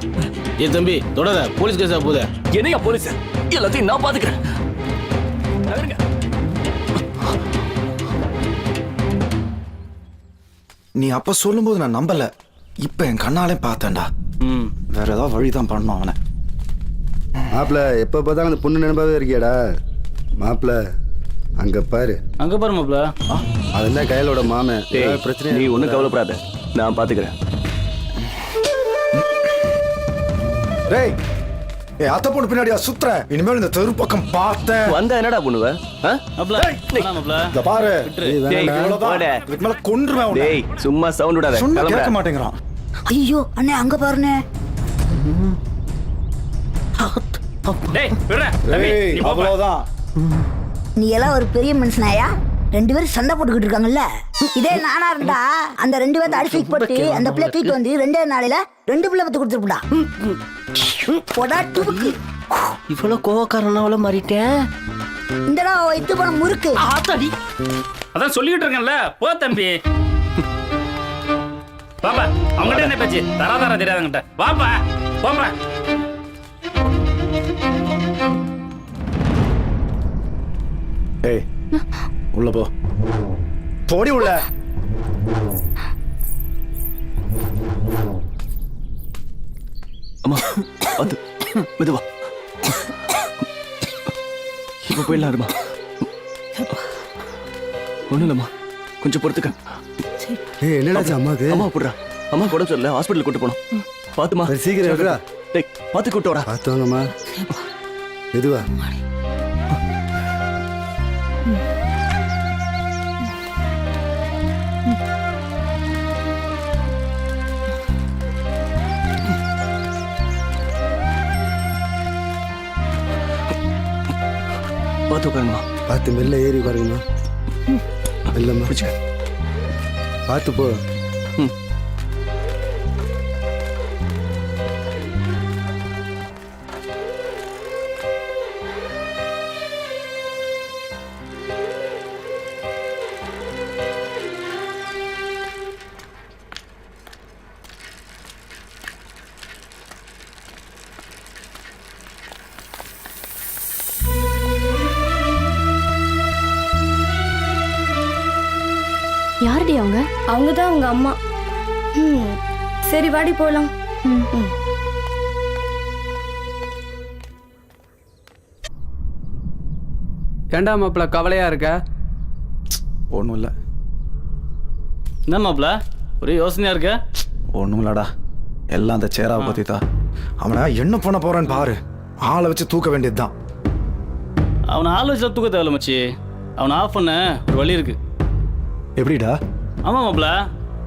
ஏ தம்பி தொடாத, போலீஸ் கேஸா போத. என்னையா போலீஸ்? எல்லாத்தையும் நான் பாத்துக்கிறேன். நீ அப்ப சொல்லும்போது நான் நம்பல, இப்ப என் கண்ணாலே பார்த்தேன்டா. வேற ஏதாவது வழிதான் பண்ணணும் அவனை. மாப்பிள்ள எப்ப பார்த்தாலும் அந்த பொண்ணு நினைப்பாவே இருக்கியாடா? மாப்பிள்ள அங்க பாரு. அங்க பாரு மாப்ள. அதெல்லாம் கையலோட மாமன். பிரச்சனை நீ ஒண்ணும் கவலைப்படாத, நான் பாத்துக்கிறேன். டேய் ஏய் அத்த பொண்ணு பின்னாடியா சுத்துற? இனிமேல் இந்த தெரு பக்கம் பார்த்தேன் வந்தா என்னடா பண்ணுவ? மாப்ள மாப்ள இத பாரு. டேய் இதுக்கு மேல கொன்றுவேன் உன்னை. டேய் சும்மா சவுண்ட் விடாத, சொன்னா கிளம்புடா. கேட்க மாட்டேங்கறான். ஐயோ அண்ணே அங்க பாருண்ணே. டேய் விடுடா. ஏய் அவ்வளவுதான். நீ எல்லாம் ஒரு பெரிய மனுஷனாயா? ரெண்டு பேரும் சண்டை போட்டுக்கிட்டு இருக்காங்கல்ல. இதே நானா இருந்தா அந்த ரெண்டு பேர்த்த அடிச்சு போட்டு அந்த பிள்ளை தூக்கிட்டு வந்து ரெண்டே நாளையில 2 பிள்ளை பத்து கொடுத்துருப்பா. இவ்வளவு கோவக்காரனாவல மாறிட்டேன். இந்தடா வைத்து போன முறுக்கு. ஆத்தாடி, அதான் சொல்லிட்டு இருக்கேன்ல, போ தம்பி. பாப்பா அவங்ககிட்ட என்ன பேச்சு? தராதரா தெரியாதங்கிட்ட வாப்பா போப்பா. ஏய் உள்ள போ. போடி உள்ள. அம்மா அது மெதுவா. இப்ப போயிடலாருமா? ஒண்ணும் இல்லம்மா, கொஞ்சம் பொறுத்துக்க. ஏய் என்னடாச்சு அம்மாக்கு? அம்மா போடுறா, அம்மா கூட சொல்ல ஹாஸ்பிட்டல் கூட்டு போனோம். பாத்துமா சீக்கிரம் எடுறா. டேய் பாத்து கூட்டு வாடா. பார்த்து வாங்கம்மா. மெதுவா. பார்த்து உட்காருங்கம்மா. பார்த்து மெல்ல ஏறி உட்காருங்கம்மா. மெல்லம்மா பிடிச்சுக்க. பார்த்து போ. யாரடி அவங்க? அவங்க தான் அவங்க அம்மா. சரி வாடி போலாம். ஏண்டா மாப்பிள்ள கவலையா இருக்க? ஒன்றும் இல்லை. என்ன மாப்பிள்ள ஒரே யோசனையா இருக்க? ஒன்றும் இல்லடா, எல்லாம் அந்த சேராவை பற்றி தான். அவனை என்ன பண்ண போறான்னு பாரு. ஆளை வச்சு தூக்க வேண்டியதுதான். அவனை ஆள் வச்சு தூக்க தேவையில்ல மச்சி. அவனை ஆஃப் பண்ண ஒரு வழி இருக்கு. எப்படிடா? ஆமாம் மாப்பிள்ள,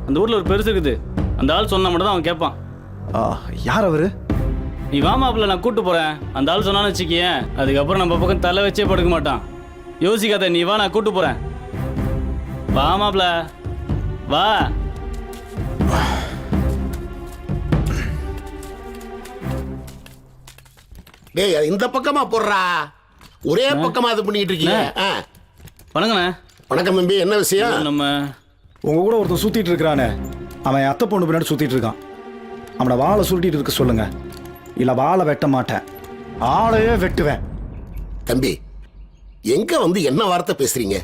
அந்த ஊரில் ஒரு பெருசு இருக்குது. அந்த ஆள் சொன்னா மட்டும் தான் அவன் கேட்பான். யார் அவரு? நீ வா மாப்பிள்ள, நான் கூப்பிட்டு போகிறேன். அந்த ஆள் சொன்னான்னு வச்சுக்கியேன், அதுக்கப்புறம் நம்ம பக்கம் தலை வச்சே படுக்க மாட்டான். யோசிக்காத, நீ வா, நான் கூப்பிட்டு போகிறேன். வா மாப்பிள்ள வா. டேய் இந்த பக்கமா போடுறா, ஒரே பக்கமா இது பண்ணிட்டு இருக்கீங்க. வணக்கண்ணே. வணக்கம் தம்பி, என்ன விஷயம்? நம்ம உங்க கூட ஒருத்தன் சுத்திட்டு இருக்கிறானே, அவன் அத்தை பொண்ணு பின்னாடி சுத்திட்டு இருக்கான். அவனை வாழை சுருட்டிட்டு இருக்க சொல்லுங்க, இல்ல வாழை வெட்ட மாட்டேன், ஆளையே வெட்டுவேன். தம்பி எங்க வந்து என்ன வார்த்தை பேசுறீங்க?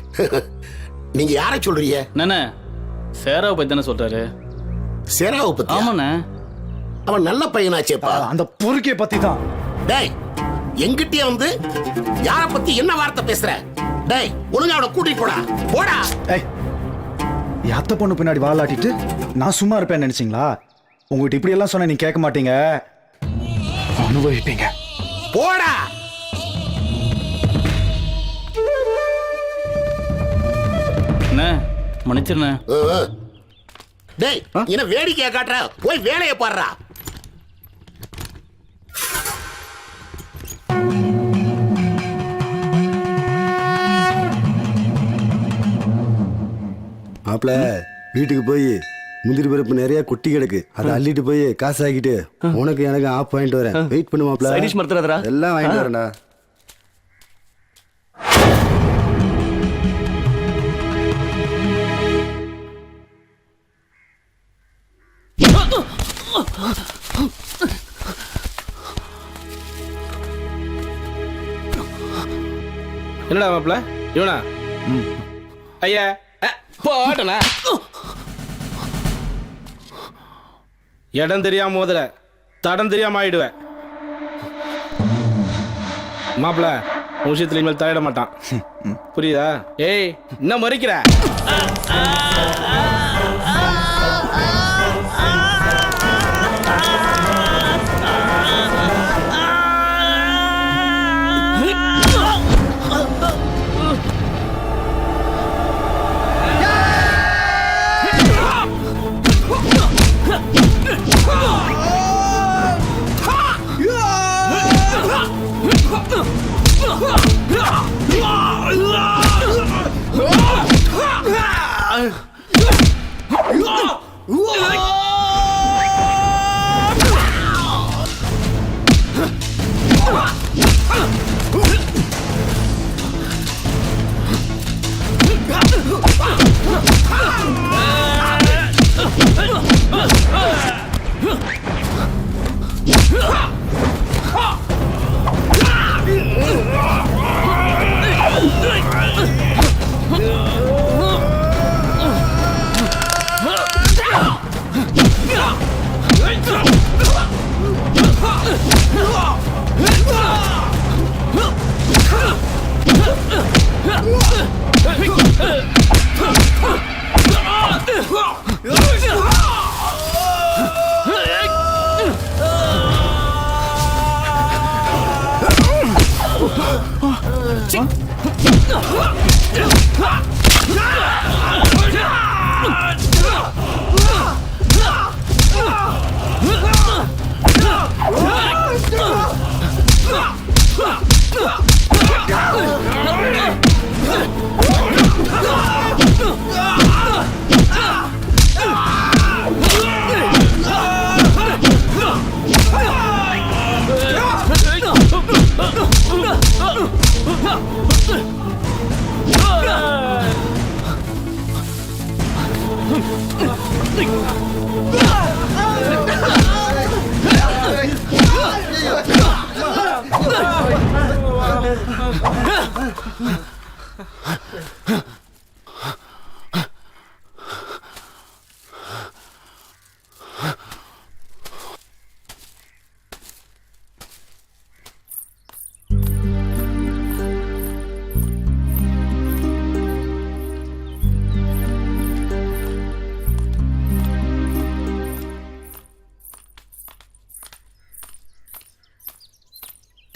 நீங்க யாரை சொல்றீங்க? நானே சேராவை பத்தி தானே சொல்றாரு. சேராவை பத்தி? ஆமாண்ணே. அவன் நல்ல பையனாச்சேப்பா. அந்த பொறுக்கிய பத்தி தான். டேய் எங்கிட்டே வந்து யார பத்தி என்ன வார்த்தை பேசுற? டேய் ஒழுங்கா அவனை கூட்டிட்டு போடா. போடா. ஏய், என் அத்தை பொண்ணு பின்னாடி வாழாட்டிட்டு நான் சும்மா இருப்பேன்னு நினைச்சீங்களா? உங்ககிட்ட இப்படி எல்லாம் சொன்ன நீங்க கேட்க மாட்டீங்க, அனுபவிப்பீங்க. போடா. அண்ணே மன்னிச்சிருண்ணே. டேய் என்ன வேடிக்கையா காட்டுற? போய் வேலையை பாடுறா. மாப்பிள்ள வீட்டுக்கு போய் முந்திரி பருப்பு நிறைய கொட்டி கிடக்கு, அதை அள்ளிட்டு போய் காசு ஆக்கிட்டு உனக்கு எனக்கு ஆப் வாங்கிட்டு வரேன். வெயிட் பண்ணு மாப்பிள்ள. சைடிஷ் மறந்துடாதடா. எல்லாம் வாங்கிட்டு வரேன்டா. என்னடா மாப்பிள்ள இவனா? ஐயா போட்டனா இடம் தெரியாம மோதுற, தடம் தெரியாம ஆயிடுவேன். மாப்பிள்ள உன் விஷயத்துல இனிமேல் தலையிட மாட்டான், புரியுதா? ஏய் என்ன மறிக்கிற?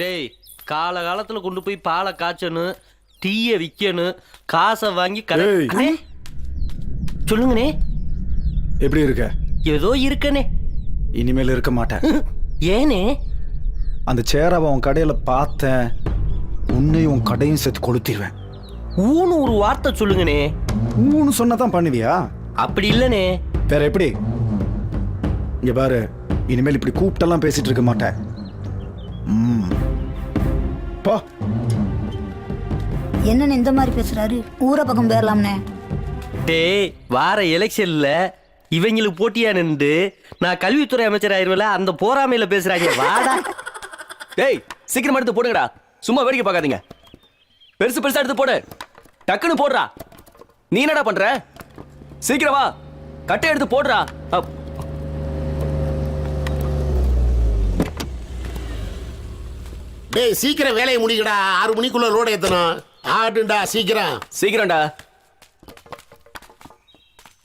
டேய் காலகாலத்துல கொண்டு போய் பாலை காய்ச்சணும், டீயை விற்கணும், காசை வாங்கி கடை. ஏய். அண்ணே, சொல்லுங்கண்ணே. எப்படி இருக்க? ஏதோ இருக்கனே. இனிமேல் இருக்க மாட்டேன். ஏனே? அந்த சேராவை உன் கடையில் பார்த்தேன், உன்னையும் உன் கடையும் சேர்த்து கொளுத்திடுவேன். ஊன்னு ஒரு வார்த்தை சொல்லுங்கண்ணே. ஊன்னு சொன்னதான் பண்ணுவியா? அப்படி இல்லனே. வேற எப்படி? இங்க பாரு, இனிமேல் இப்படி கூப்பிட்டெல்லாம் பேசிட்டு இருக்க மாட்டேன். போ. என்னன்னு இந்த மாதிரி பேசுறாரு? ஊரை பக்கம் போயிடலாம்னே. டேய் வார எலெக்ஷன்ல இவங்களுக்கு போட்டியா நின்று நான் கல்வித்துறை அமைச்சர் ஆயிருவல, அந்த போராமையில பேசுறாங்க. வாடா. டேய் சீக்கிரமா எடுத்து போடுங்கடா, சும்மா வேடிக்கை பார்க்காதீங்க. பெருசு பெருசா எடுத்து போடு, டக்குன்னு போடுறா. நீ என்னடா பண்ற? சீக்கிரமா கட்டை எடுத்து போடுறா. டேய் சீக்கிரம் வேலையை முடிக்கடா, 6 மணிக்குள்ள லோடு ஏத்தணும். ஆடுண்டா சீக்கிரம். சீக்கிரம்டா.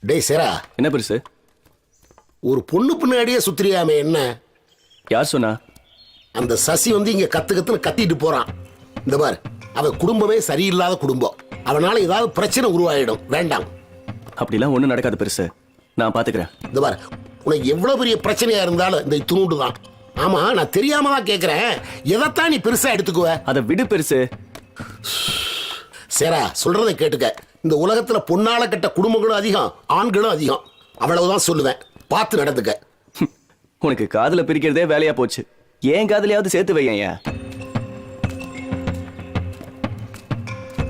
டேய் சேரா, என்ன பெருசு? ஒரு பொண்ணு பின்னாடியே சுத்திரியாமே, என்ன? யார் சொன்னா? அந்த சசி வந்து இங்க கத்துன்னு கத்திட்டு போறான். இந்த பார், அவ குடும்பமே சரியில்லாத குடும்பம். அவனால ஏதாவது பிரச்சனை உருவாயிடும். வேண்டாம். அப்படிலாம் ஒண்ணும் நடக்காது பெருசு, நான் பாத்துக்கிறேன். இந்த பார், உனக்கு எவ்வளவு பெரிய பிரச்சனையா இருந்தாலும் இந்த துணுண்டு தான். ஆமா, நான் தெரியாம தான் கேக்குறேன். எதைத்தான் நீ பெருசா எடுத்துக்குவ? அதை விடு பெருசு. சேரா, சொல்றதை கேட்டுக்க. இந்த உலகத்துல பொண்ணால கட்ட குடும்பங்களும் அதிகம், ஆண்களும் அதிகம். அவ்வளவுதான் சொல்லுவேன். பார்த்து நடந்துக்க. உனக்கு காதுல பிரிக்கிறதே வேலையா போச்சு, ஏன் காதுலயாவது சேர்த்து வையேன்.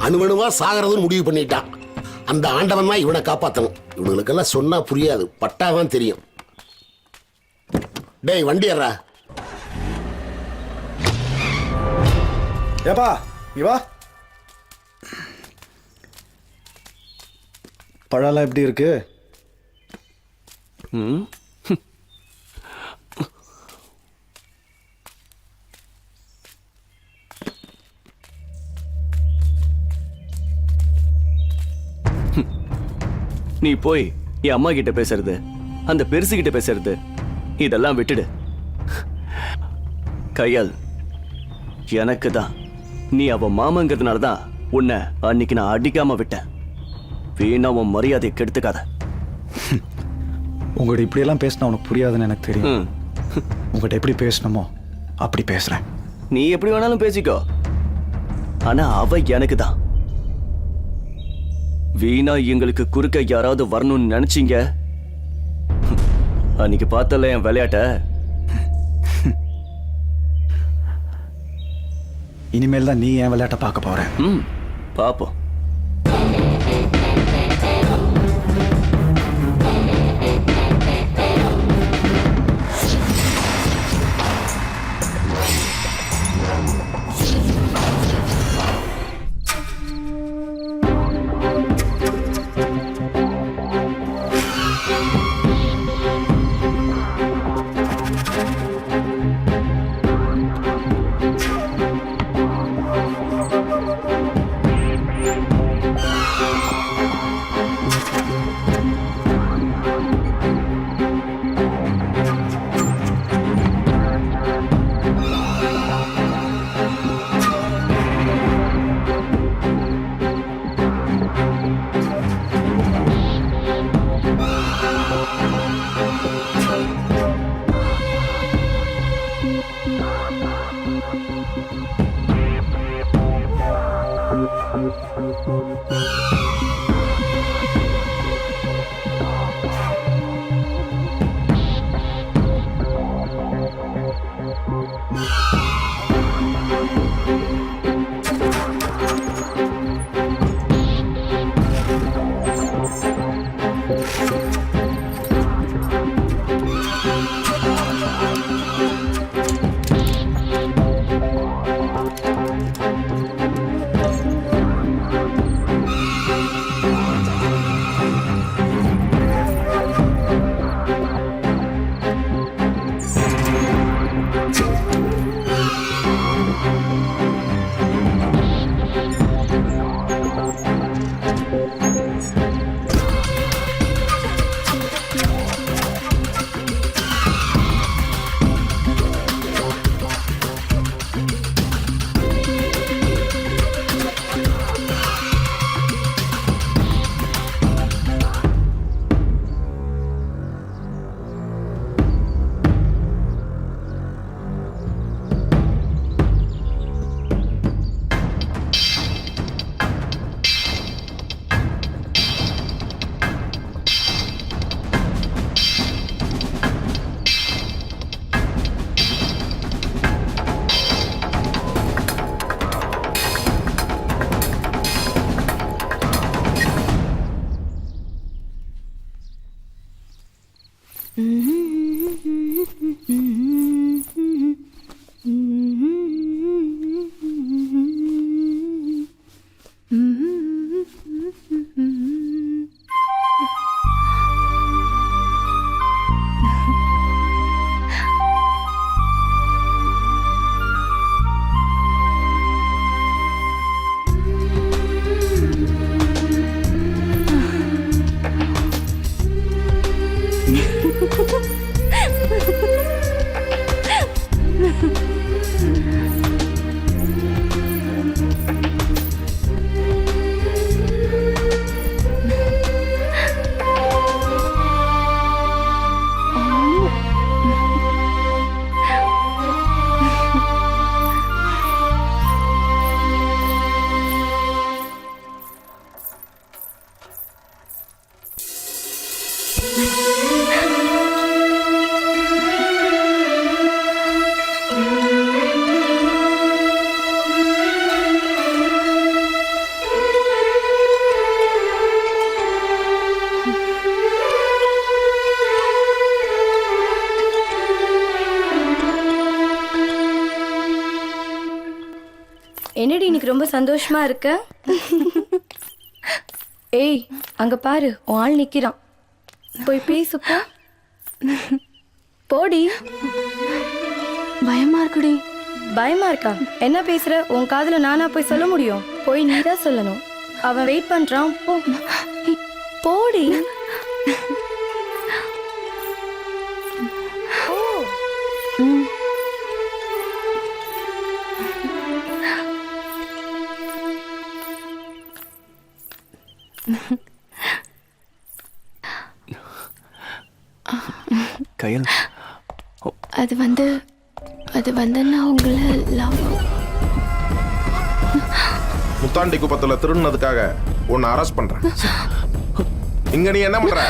அணுவணுவா சாகிறதுன்னு முடிவு பண்ணிட்டான். அந்த ஆண்டவன் தான் இவனை காப்பாற்றணும். இவனுக்கெல்லாம் சொன்னா புரியாது, பட்டாதான் தெரியும். டேய் வண்டி ஏறா. ஏப்பா இவா, பழம்லாம் எப்படி இருக்கு? நீ போய் என் அம்மா கிட்ட பேசுறது, அந்த பெருசு கிட்ட பேசுறது, இதெல்லாம் விட்டுடு. கையால் எனக்கு தான், நீ அவ மாமங்கிறதுனால தான் உன்னை அன்னைக்கு நான் அடிக்காம விட்டேன். வீணா உன் மரியாதையை கெடுத்துக்காத. உங்கள்கிட்ட இப்படியெல்லாம் பேசினா உனக்கு புரியாதுன்னு எனக்கு தெரியும். உங்கள்கிட்ட எப்படி பேசணுமோ அப்படி பேசுறேன். நீ எப்படி வேணாலும் பேசிக்கோ, ஆனா அவ எனக்கு தான். வீணா எங்களுக்கு குறுக்க யாராவது வரணும்னு நினைச்சீங்க, அன்னைக்கு பார்த்தல என் விளையாட்ட. இனிமேல் தான் நீ என் விளையாட்ட பார்க்க போற. பாப்போம். என்னடி இன்னைக்கு ரொம்ப சந்தோஷமா இருக்க? ஏய் அங்க பாரு உன் ஆள் நிக்கிறான், போய் பேசுப்போ. போடி. பயமா இருக்குடி. பயமா இருக்கா? என்ன பேசுற? உன் காதுல நானா போய் சொல்ல முடியும்? போய் நீதான் சொல்லணும். அவன் வெயிட் பண்றான், போ. போடி. கையல் அது வந்து நான் உங்களை லவ். முத்தாண்டி குப்பத்துல திருடுனதுக்காக உன்னை அரெஸ்ட் பண்றேன். இங்க நீ என்ன பண்ற?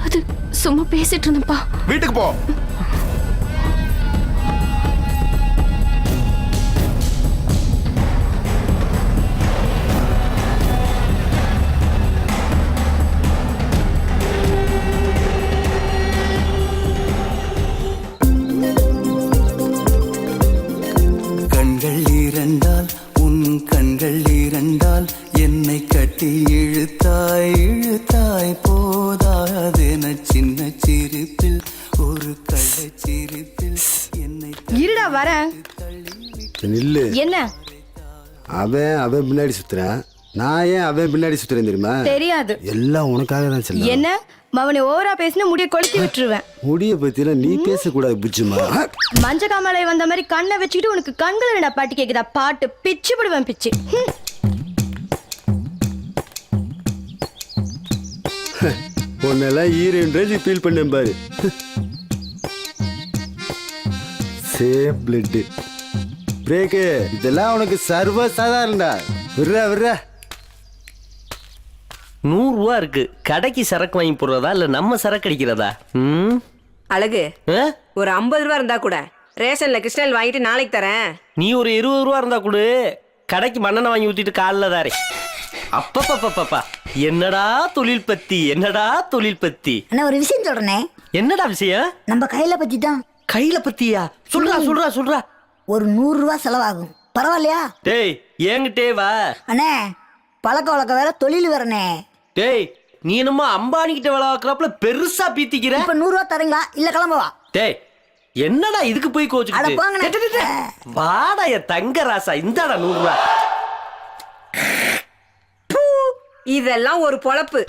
அது சும்மா பேசிட்டு இருந்தப்பா. வீட்டுக்கு போ. கண்கள் இரண்டால் உன் கண்கள் இரண்டால் என்னை கட்டி இழுத்தாய் இழுத்தாய் போதாதென சின்ன சிரிப்பில் ஒரு கள்ளச் சிரிப்பில் என்னை இருடா வரேன். நில்லு. என்ன? அவன் பின்னாடி சுத்துறேன். நான் ஏன் அவன் பின்னாடி சுத்துறேன் தெரியுமா? தெரியாது. எல்லாம் உனக்காக தான் செல்ல. என்ன மவனை ஓவரா பேசினா முடிய கொளுத்தி விட்டுருவேன். முடிய பத்திலாம் நீ பேசக்கூடாது புச்சுமா. மஞ்ச காமாலை வந்த மாதிரி கண்ணை வச்சுக்கிட்டு உனக்கு கண்கள் என்னடா பாட்டு கேக்குதா? பாட்டு பிச்சு போடுவேன் பிச்சு. உன்னெல்லாம் ஹீரோயின் ஃபீல் பண்ணேன் பாரு. சேம் பிளட் பிரேக்கு இதெல்லாம் உனக்கு சர்வ சாதாரணடா. விர்ற 100 ரூபா இருக்கு. கடைக்கு சரக்கு வாங்கி போடுறதா இல்ல நம்ம சரக்கு அடிக்கிறதா? அழகு ஒரு 50 ரூபா இருந்தா கூட ரேஷன்ல கிருஷ்ணல் வாங்கிட்டு நாளைக்கு தரேன். நீ ஒரு 20 ரூபா இருந்தா கொடு, கடைக்கு மண்ணெண்ணெய் வாங்கி ஊத்திட்டு காலில் தாரே. அப்பப்பப்பப்பா, என்னடா தொழில் பத்தி, என்னடா தொழில் பத்தி. அண்ணா ஒரு விஷயம் சொல்றேனே. என்னடா விஷயம்? நம்ம கையில பத்தி தான். கையில பத்தியா? சொல்றா. ஒரு 100 ரூபா செலவாகும், பரவாயில்லையா? டேய் ஏங்கிட்டே வா அண்ணே. பழக்க வழக்கம் வேற, தொழில் வேறனே. டேய் நீ என்னமோ அம்பானி கிட்ட வேலை பார்க்கறப்பல பெருசா பீத்திக்கிற. இப்ப 100 ரூபா தரீங்களா இல்ல கிளம்பவா? டேய் என்னடா இதுக்கு போய் கோச்சுக்கிட்டு? வாடா என் தங்க ராசா, இந்தாடா 100 ரூபா. இதெல்லாம் ஒரு பொழப்பு.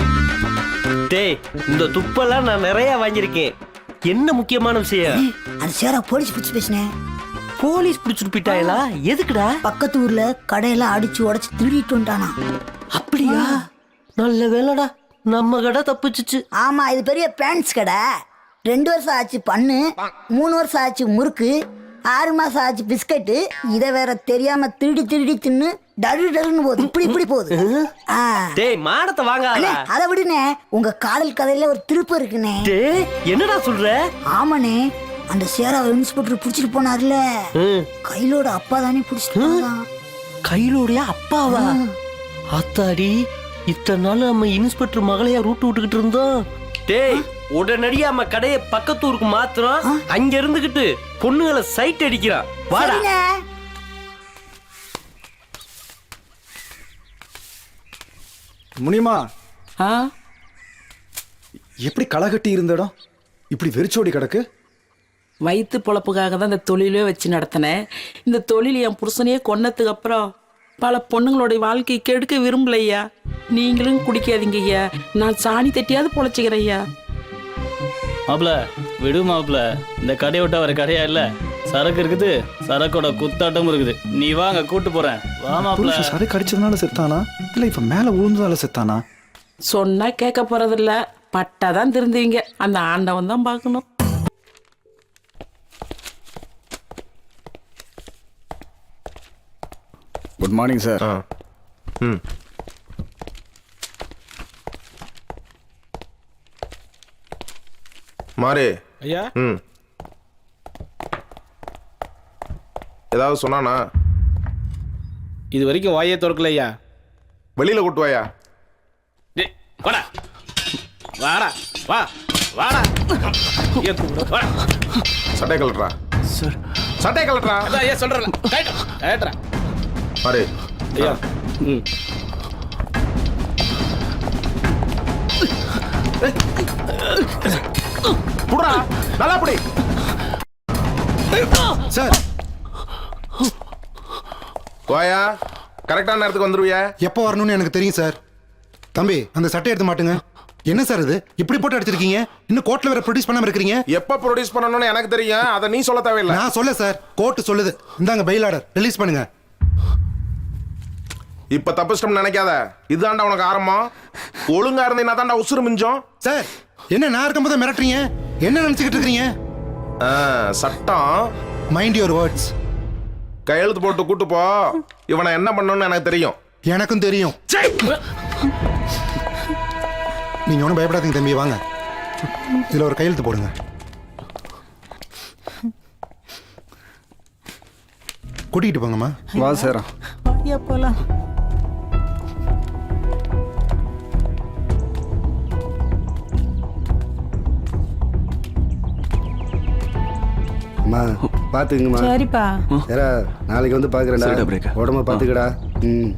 டேய் இந்த துப்பெல்லாம் நான் நிறைய வாங்கியிருக்கேன். என்ன முக்கியமான விஷயம்? அது சேர போலீஸ் பிடிச்சு பேசினேன். போலீஸ் பிடிச்சிட்டு போயிட்டாங்களா? எதுக்குடா? பக்கத்து ஊர்ல கடையெல்லாம் அடிச்சு உடைச்சு திருடிட்டு வந்துட்டானா. அப்படியா? நல்ல வேலைடா, நம்ம கடை தப்பிச்சிச்சு. ஆமா, இது பெரிய பிரான்ஸ் கடை. 2 வருஷம் ஆச்சு பண்ணு, 3 வருஷம் ஆச்சு முறுக்கு, 6 மாசம் ஆச்சு பிஸ்கட்டு. இத வேற தெரியாம திருடி தின்னு டருன்னு போகுது. இப்படி போகுது. டேய் மானத்தை வாங்காத. அதை விடுனே, உங்க காதல் கதையில ஒரு திருப்பு இருக்குனே. டேய் என்னடா சொல்ற? ஆமாண்ணே, அந்த சேராவை இன்ஸ்பெக்டர் புடிச்சிட்டு போனார்ல, கையிலோட அப்பா தானே புடிச்சிட்டு போனான். கையிலோடைய அப்பாவா? அத்தாடி, இத்தனை நாள் நம்ம இன்ஸ்பெக்டர் மகளையா ரூட்டு விட்டுக்கிட்டு இருந்தோம். டேய் உடனடியா நம்ம கடையை பக்கத்தூருக்கு மாத்துறோம். அங்க இருந்துகிட்டு பொண்ணுகளை சைட் அடிக்கிறான். வாடா. முனியமா, எப்படி களகட்டி இருந்த இடம் இப்படி வெறிச்சோடி கிடக்கு? வயிற்று பொழப்புக்காக தான் இந்த தொழிலே வச்சு நடத்தினேன். இந்த தொழில் என் புருஷனையே கொன்னதுக்கு அப்புறம் பல பொண்ணுங்களுடைய வாழ்க்கையை கெடுக்க விரும்பலையா. நீங்களும் குடிக்காதீங்க ஐயா, நான் சாணி தட்டியாவது பொழைச்சிக்கிறேன் ஐயா. மாப்பிள விடு மாப்பிள, இந்த கடையை விட்டா வர கடையா இல்ல. சரக்கு இருக்குது, சரக்கோட குத்தாட்டமும் இருக்குது. நீ வாங்க கூட்டு போறேன். வா மாப்பிள. சரக்கு அடிச்சதுனால செத்தானா இல்ல இப்ப மேல விழுந்ததால செத்தானா? சொன்னா கேட்க போறதில்ல, பட்டாதான் திருந்துவீங்க. அந்த ஆண்டவன் தான் பார்க்கணும். Good morning sir. மாறி ஐயா. ஏதாவது சொன்னானா? இது வரைக்கும் வாயே திறக்கல ஐயா. வெளியில கூட்டு வாயா. வாடா வாடா வா வாடா. சட்டை கலட்டுறா. சார் சட்டை கலட்டுறா. ஐயா சொல்றேன். பாரு ஐயா ம் புடா நல்லா புடி சார் கோயா கரெக்டான நேரத்துக்கு வந்துருவியா? எப்போ வரணும்னு எனக்கு தெரியும் சார். தம்பி அந்த சட்டை எடுத்து மாட்டுங்க. என்ன சார் இது இப்படி போட்டு அடிச்சிருக்கீங்க? இன்னும் கோர்ட்ல வேற ப்ரொடியூஸ் பண்ணாம இருக்கீங்க. எப்ப ப்ரொடியூஸ் பண்ணணும்னு எனக்கு தெரியும், அதை நீ சொல்ல தேவையில்லை. நான் சொல்ல சார், கோர்ட் சொல்லுது. இந்தாங்க பெயில் ஆர்டர், ரிலீஸ் பண்ணுங்க. இப்ப தப்பிச்சிட்டோம்னு நினைக்காத, இதுதான்டா உனக்கு ஆரம்பம். ஒழுங்கா இருந்தீங்கன்னா தான்டா உசுறு மிஞ்சம். சார் என்ன நான் இருக்கும்போது மிரட்டுறீங்க? என்ன நினைச்சுக்கிட்டு இருக்கீங்க? சட்டம் மைண்ட் யுவர் வேர்ட்ஸ். கையெழுத்து போட்டு கூட்டு போ. இவனை என்ன பண்ணணும்னு எனக்கு தெரியும். எனக்கும் தெரியும். நீங்க ஒன்றும் பயப்படாதீங்க தம்பி, வாங்க இதுல ஒரு கையெழுத்து போடுங்க. கூட்டிகிட்டு போங்கம்மா. வா சேரா. போலாம். அம்மா பாத்துக்குங்கம்மா. சரிப்பா. சேரா நாளைக்கு வந்து பாக்குறேன்டா. உடம்ப பாத்துக்கடா. ம்.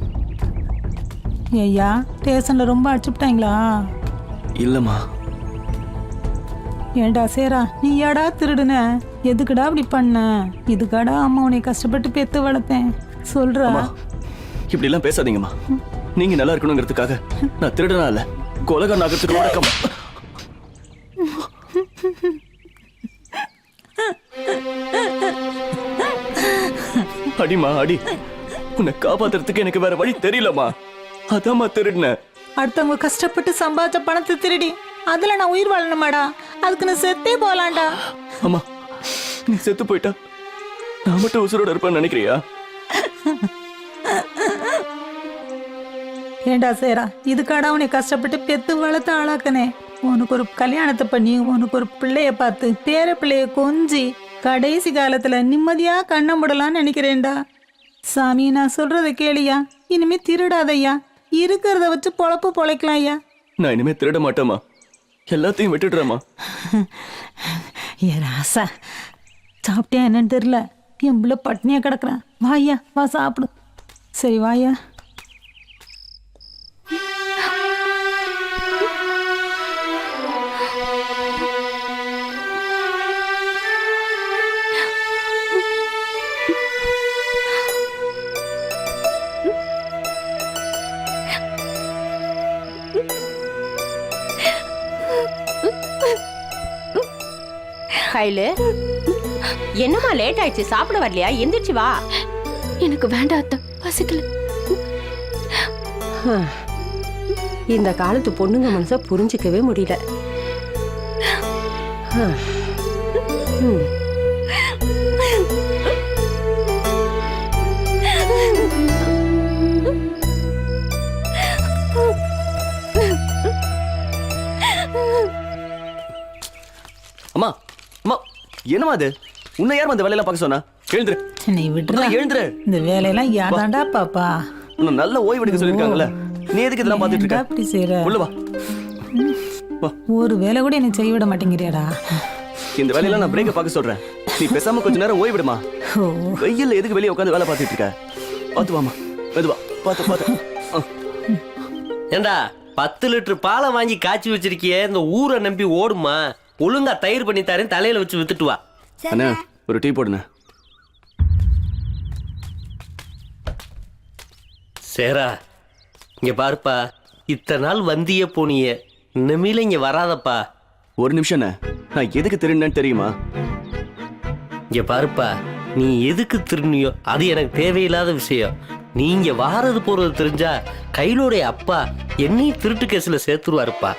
ஐயா ஸ்டேஷன்ல ரொம்ப அடிச்சுட்டாங்களா? இல்லம்மா. ஏண்டா சேரா, நீ ஏடா திருடுன? எதுக்குடா அப்படி பண்ண? இதுக்காடா அம்மா உன்னை கஷ்டப்பட்டு பெத்து வளர்த்தேன் சொல்றா. இப்படி எல்லாம் பேசாதீங்கம்மா. நீங்க நல்லா இருக்கணுங்கிறதுக்காக நான் திருடனா இல்ல, கொலகாரன் ஆகிறதுக்கு வழக்கம். அடிமா அடி. உன்னை காப்பாத்துறதுக்கு எனக்கு வேற வழி தெரியலம்மா. அதாம்மா திருடின. அடுத்தவங்க கஷ்டப்பட்டு சம்பாதிச்ச பணத்தை திருடி அதுல நான் உயிர் வாழணுமாடா? அதுக்கு நான் செத்தே போலாம்டா. அம்மா நீ செத்து போயிட்டா நான் மட்டும் உசுரோட இருப்பேன்னு நினைக்கிறியா? ஏண்டா சேரா, இதுக்காடா உன்னை கஷ்டப்பட்டு பெத்து வளர்த்து ஆளாக்கனே. உனக்கு ஒரு கல்யாணத்தை பண்ணி உனக்கு ஒரு பிள்ளைய பார்த்து பேர பிள்ளைய கொஞ்சி கடைசி காலத்துல நிம்மதியா கண்ண முடலான்னு நினைக்கிறேன்டா. சாமி நான் சொல்றத கேளியா, இனிமே திருடாதையா, இருக்கிறத வச்சு பொழப்பு பொழைக்கலாம் ஐயா. நான் இனிமே திருட மாட்டேம்மா, எல்லாத்தையும் விட்டுடுறேம்மா. ஏ ராசா, சாப்பிட்டியா என்னன்னு தெரியல, என் பிள்ளை பட்னியா கிடக்குறான். வாயா வா சாப்பிடு. சரி வாயா. கையில என்னம்மா லேட் ஆயிடுச்சு, சாப்பிட வரலையா? எந்திரிச்சு வா. எனக்கு வேண்டாம் அத்தை, பசிக்கல. இந்த காலத்து பொண்ணுங்க மனச புரிஞ்சிக்கவே முடியல. அம்மா அம்மா என்னம்மா அது? உன்னை யாரும் அந்த வேலையெல்லாம் பார்க்க சொன்னா? எழுந்துரு. நீ விட்டுற, எழுந்துரு. இந்த வேலையெல்லாம் யாதாண்டா பாப்பா? உன்னை நல்ல ஓய்வு எடுக்க சொல்லியிருக்காங்கல்ல, நீ எதுக்கு இதெல்லாம் பார்த்துட்டு இருக்க? அப்படி செய்யற? உள்ள வா. ஒரு வேலை கூட என்ன செய்ய விட மாட்டேங்கிறியாடா? இந்த வேலையெல்லாம் நான் பிரேக்க பார்க்க சொல்றேன். நீ பேசாம கொஞ்ச நேரம் ஓய்வு விடுமா. வெயில்ல எதுக்கு வெளியே உட்காந்து வேலை பார்த்துட்டு இருக்க? பார்த்து வாமா, மெதுவா பார்த்து பார்த்து. ஏண்டா 10 லிட்டர் பாலை வாங்கி காய்ச்சி வச்சிருக்கிய, இந்த ஊரை நம்பி ஓடுமா? ஒழுங்கா தயிர் பண்ணி தரேன், தலையில வச்சு வித்துட்டு வா. அண்ணா ஒரு டீ போடுண்ணே. சேரா இங்க பாருப்பா, இத்தனை நாள் வந்தியே போனிய, இனிமேல இங்க வராதப்பா. ஒரு நிமிஷம், நான் எதுக்கு திருடினேன்னு தெரியுமா? இங்க பாருப்பா, நீ எதுக்கு திருநியோ அது எனக்கு தேவையில்லாத விஷயம். நீங்க வாரது போறது தெரிஞ்சா கையிலோடைய அப்பா என்னையும் திருட்டு கேஸ்ல சேர்த்துருவாருப்பா.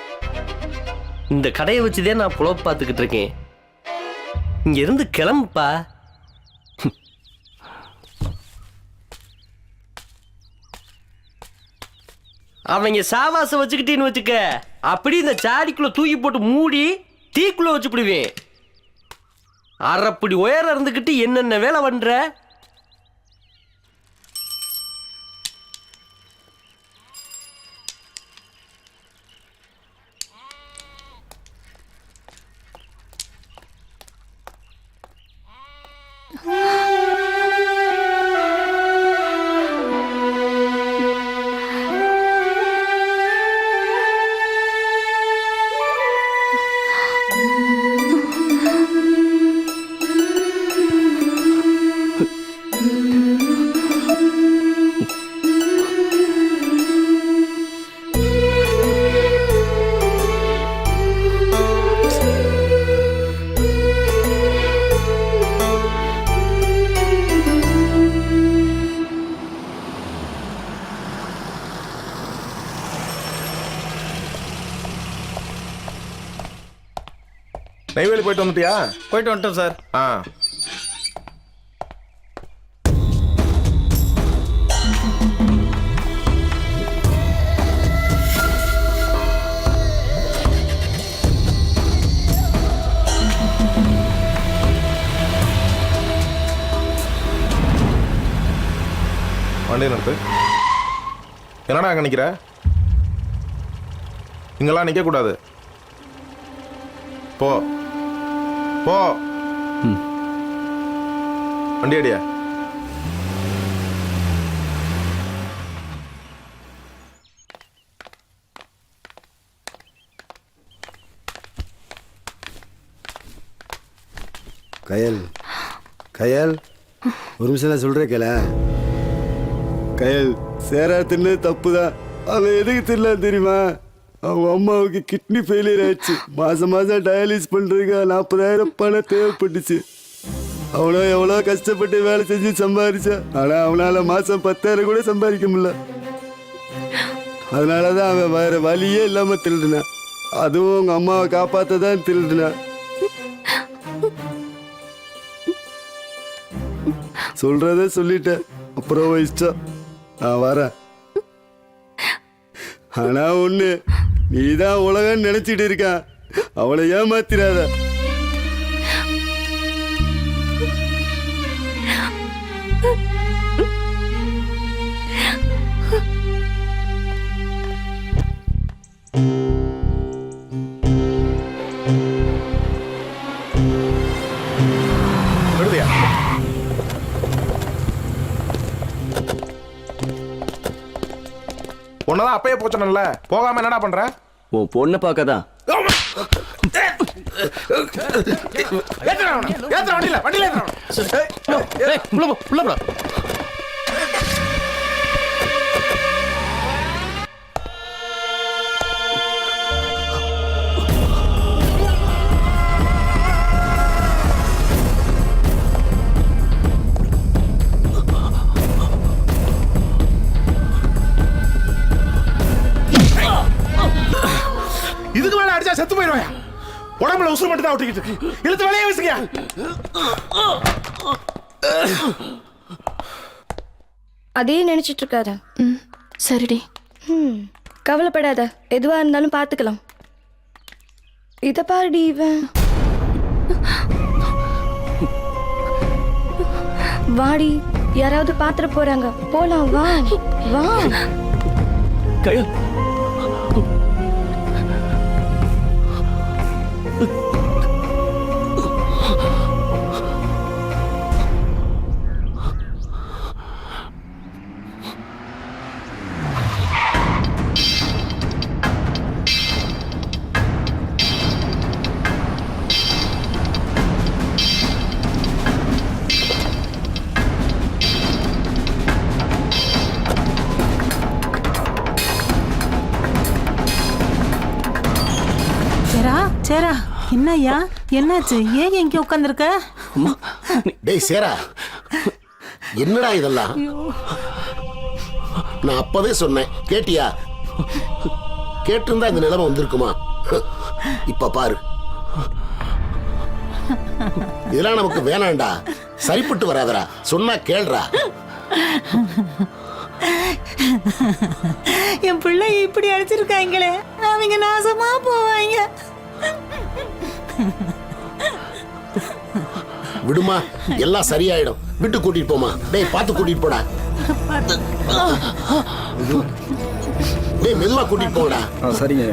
இந்த கடையை வச்சுதான் நான் புலவு பார்த்துக்கிட்டு இருக்கேன். இங்க இருந்து கிளம்புப்பா. அவங்க சாவாசம் வச்சுக்கிட்டேன்னு வச்சுக்க, அப்படி இந்த சாடிக்குள்ள தூக்கி போட்டு மூடி தீக்குள்ள வச்சுப்பிடுவேன். அரைப்படி உயரம் இருந்துக்கிட்டு என்னென்ன வேலை பண்ற? நெய்வேலி போயிட்டு வந்துட்டியா? போயிட்டு வந்துட்டோம் சார். ஆ. வண்டி நிறுத்து. என்னடா அங்கே நிற்கிற? இங்கெல்லாம் நிற்கக்கூடாது. போ போ. வண்டி அடியா. கயல் கயல் ஒரு நிமிஷம் நான் சொல்கிறேன் கேள. கயல் சேரா தின்னு தப்பு தான். அவன் எதுக்கு தின்னல தெரியுமா? அவங்க அம்மாவுக்கு கிட்னி ஃபெயிலியர் ஆயிடுச்சு. மாதம் மாதம் டயாலிஸ் பண்ணுறதுக்கு 40,000 பணம் தேவைப்பட்டுச்சு. அவனோ எவ்வளோ கஷ்டப்பட்டு வேலை செஞ்சு சம்பாதிச்சான். ஆனால் அவனால் மாதம் 10,000 கூட சம்பாதிக்க முடியல. அதனால தான் அவன் வேறு வழியே இல்லாமல் திருடினான். அதுவும் உங்கள் அம்மாவை காப்பாற்ற தான் திருடினான். சொல்றத சொல்லிட்டேன், அப்புறம் இஷ்டம். நான் வரேன். ஆனா ஒண்ணு, நீதான் உலகம் நினைச்சிட்டு இருக்க. அவளை ஏமாத்திராத. உன்னதான் அப்பயே போச்சனல்ல, போகாம என்னடா பண்ற? உன் பொண்ணை பார்க்கதான். இதுக்கு மேல அடிச்சா செத்து போயிடுவாயா? உடம்புல உசுறு மட்டும் தான் ஒட்டிக்கிட்டு இருக்கு. இழுத்து வேலையை வச்சுக்கியா? அதே நினைச்சிட்டு இருக்காத. சரிடி. கவலைப்படாத, எதுவா இருந்தாலும் பார்த்துக்கலாம். இத பாருடி, இவன் வாடி, யாராவது பாத்திர போறாங்க. போலாம், வா வா. கயல் சேரா, என்னய்யா, என்னாச்சு? ஏன் இங்க உட்காந்துருக்க? டேய் சேரா, என்னடா இதெல்லாம்? நான் அப்பவே சொன்னேன், கேட்டியா? கேட்டிருந்தா இந்த நிலைமை வந்திருக்குமா? இப்ப பாரு, இதெல்லாம் நமக்கு வேணாண்டா, சரிப்பட்டு வராதரா. சொன்னா கேள்றா. என் பிள்ளை இப்படி அடிச்சிருக்காங்களே, அவங்க நாசமா போவாங்க. விடுமா, எல்லாம் சரியாயிடும். விட்டு கூட்டிட்டு போமா. டேய் பார்த்து கூட்டிட்டு போடா. டேய் மெதுவா கூட்டிட்டு போடா. சரிங்க.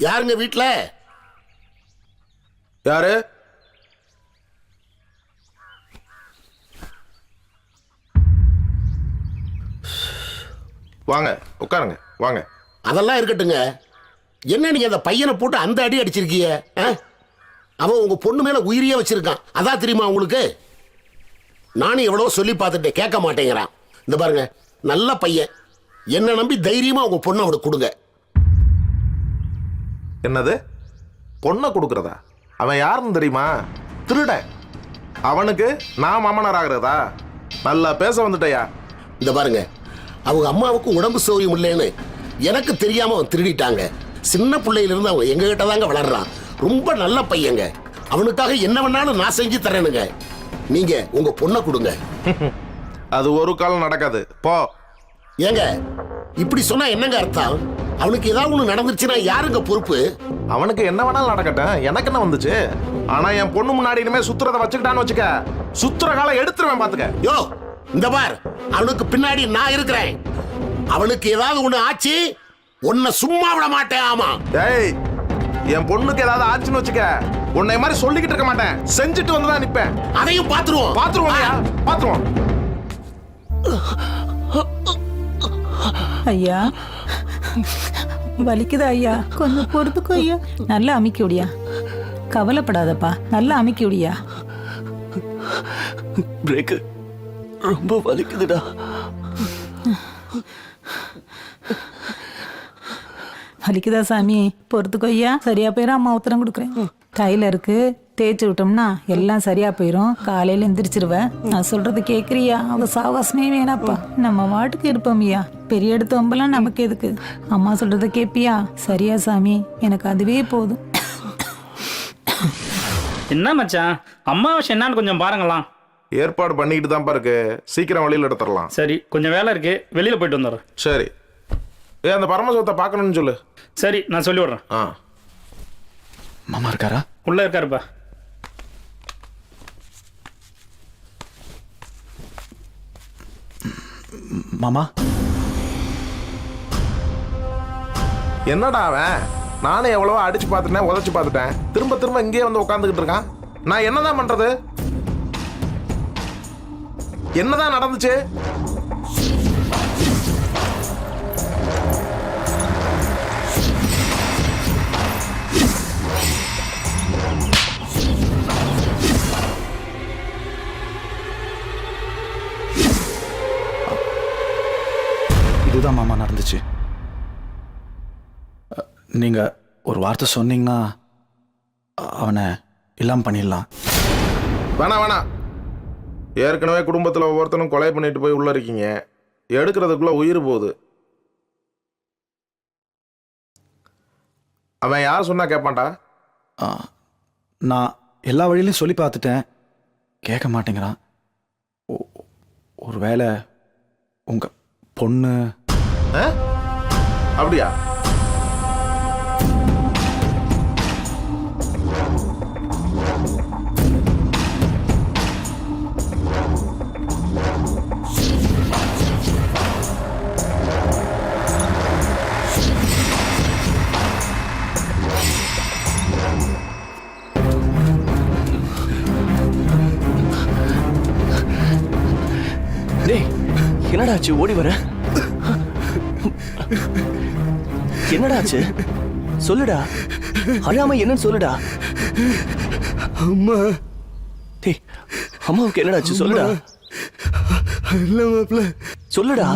யாருங்க வீட்டுல? யாரு? வாங்க உட்காருங்க, வாங்க. அதெல்லாம் இருக்கட்டுங்க. என்ன நீங்க அந்த பையனை போட்டு அந்த அடி அடிச்சிருக்கீங்க? அவன் உங்க பொண்ணு மேல உயிரியே வச்சிருக்கான். அதான் தெரியுமா உங்களுக்கு? நானும் எவ்வளவோ சொல்லி பார்த்துட்டேன், கேட்க மாட்டேங்கிறான். இந்த பாருங்க, நல்ல பையன், என்ன நம்பி தைரியமா உங்க பொண்ணை அவனுக்கு கொடுங்க. என்னது பொண்ணை கொடுக்கறதா? அவன் யாருன்னு தெரியுமா? திருடன். அவனுக்கு நான் மாமனார் ஆகிறதா? நல்லா பேச வந்துட்டயா. இந்த பாருங்க, அவங்க அம்மாவுக்கு உடம்பு சௌரியம் இல்லைன்னு எனக்கு தெரியாம அவன் திருடிட்டாங்க. சின்ன பிள்ளையில இருந்து அவன் எங்க கிட்ட தாங்க வளர்றான். ரொம்ப நல்ல பையங்க. அவனுக்காக என்ன வேணாலும் நான் செஞ்சு தரேனுங்க. நீங்க உங்க பொண்ணை கொடுங்க. அது ஒரு காலம் நடக்காது. போ. ஏங்க இப்படி சொன்னா என்னங்க அர்த்தம்? அவனுக்கு ஏதாவது ஒண்ணு நடந்துருச்சுன்னா யாருங்க பொறுப்பு? அவனுக்கு என்ன வேணாலும் நடக்கட்டும், எனக்கு என்ன வந்துச்சு? ஆனா என் பொண்ணு முன்னாடி இனிமே சுத்துறத வச்சுக்கிட்டான்னு வச்சுக்க, சுத்துற காலம் எடுத்துருவேன் பாத்துக்க. யோ இந்த பார், அவனுக்கு பின்னாடி நான் இருக்கிறேன். அவனுக்கு ஏதாவது ஒண்ணு ஆச்சு உன்னை சும்மா விட மாட்டேன். ஆமா. ஏய், என் பொண்ணுக்கு ஏதாவது ஆச்சுன்னு வச்சுக்க, உன்னை மாதிரி சொல்லிக்கிட்டு இருக்க மாட்டேன், செஞ்சுட்டு வந்துதான் நிப்பேன். அதையும் பாத்துருவோம். பாத்துருவோம். ஐயா வலிக்குதா ஐயா? கொஞ்சம் பொறுத்துக்கோ ஐயா. நல்லா அமுக்கி விடியா. கவலைப்படாதப்பா, நல்லா அமுக்கி விடியா. பிரேக் ரொம்ப வலிக்குதுடா. வலிக்குதா சாமி? பொறுத்துக்கோ ஐயா. சரியா போயிடும். அம்மா உத்தரம் கொடுக்குறேன். கையில இருக்கு, தேய்ச்சி விட்டோம்னா எல்லாம் சரியா போயிடும். காலையில எந்திரிச்சிருவேன். நான் சொல்றது கேக்குறியா? அவங்க சாவகாசமே வேணாப்பா. நம்ம வாட்டுக்கு இருப்போம் ஐயா. பெரிய எடுத்து வம்பெல்லாம் நமக்கு எதுக்கு? அம்மா சொல்றத கேப்பியா? சரியா சாமி? எனக்கு அதுவே போதும். என்ன மச்சான், அம்மா விஷயம் என்னன்னு கொஞ்சம் பாருங்களாம். ஏற்பாடு பண்ணிக்கிட்டு தான் இருக்கு. சீக்கிரம் வழியில் எடுத்துடலாம். சரி, கொஞ்சம் வேலை இருக்கு, வெளியில போயிட்டு வந்துடுறேன். சரி. அந்த பரமசிவத்தை பார்க்கணும்னு சொல்லு. சரி, நான் சொல்லி விடுறேன். மாமா இருக்காரா? உள்ள இருக்காருப்பா. மாமா என்னடா அவன்? நானும் எவ்வளவோ அடிச்சு பார்த்துட்டேன், உதச்சு பார்த்துட்டேன். திரும்ப திரும்ப இங்கேயே வந்து உட்காந்துக்கிட்டு இருக்கான். நான் என்னதான் பண்றது? என்னதான் நடந்துச்சு? இதுதான் மாமா நடந்துச்சு. நீங்க ஒரு வார்த்தை சொன்னீங்கன்னா அவனை இல்லாம பண்ணிடலாம். வேணாம். ஏற்கனவே குடும்பத்தில் ஒவ்வொருத்தனும் கொலை பண்ணிட்டு போய் உள்ள இருக்கீங்க. எடுக்கிறதுக்குள்ள உயிர் போகுது. அவன் யார் சொன்னா கேட்பான்டா? நான் எல்லா வழியிலையும் சொல்லி பார்த்துட்டேன், கேட்க மாட்டேங்கிறான். ஒருவேளை உங்க பொண்ணு? அப்படியா? என்னடா ஆச்சு? ஓடி வர என்னடா ஆச்சு? சொல்லுடா. அழாம என்னன்னு சொல்லுடா. அம்மா. டேய், அம்மாவுக்கு என்னடா ஆச்சு? சொல்லுடா. இல்ல மாப்ள. சொல்லுடா.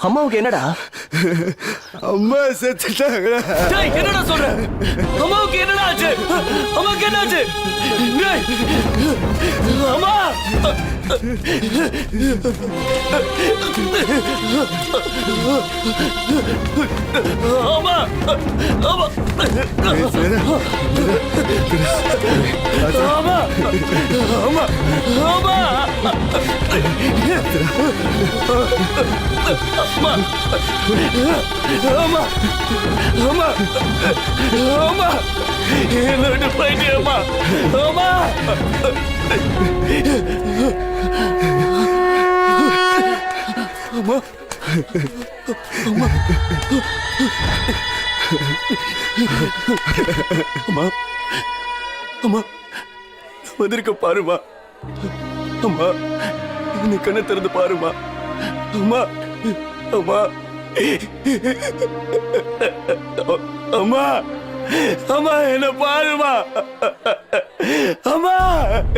அம்மாவுக்கு என்னடா? அம்மா செத்துட்டாங்கடா. டேய், என்னடா சொல்ற? அம்மாவுக்கு என்னடா ஆச்சு? அம்மாவுக்கு என்ன ஆச்சு? டேய், அம்மா. அம்மா. அம்மா. அம்மா. அம்மா. அம்மா. அம்மா. அம்மா. அம்மா. என்ன விட்டு போயிட்டியம்மா. அம்மா. அம்மா. அம்மா. அம்மா. அம்மா. வந்திருக்க பாருமா. அம்மா, நீ கண்ணை திறந்து பாருமா. அம்மா. அம்மா. அம்மா. அம்மா என்ன பாருமா, அம்மா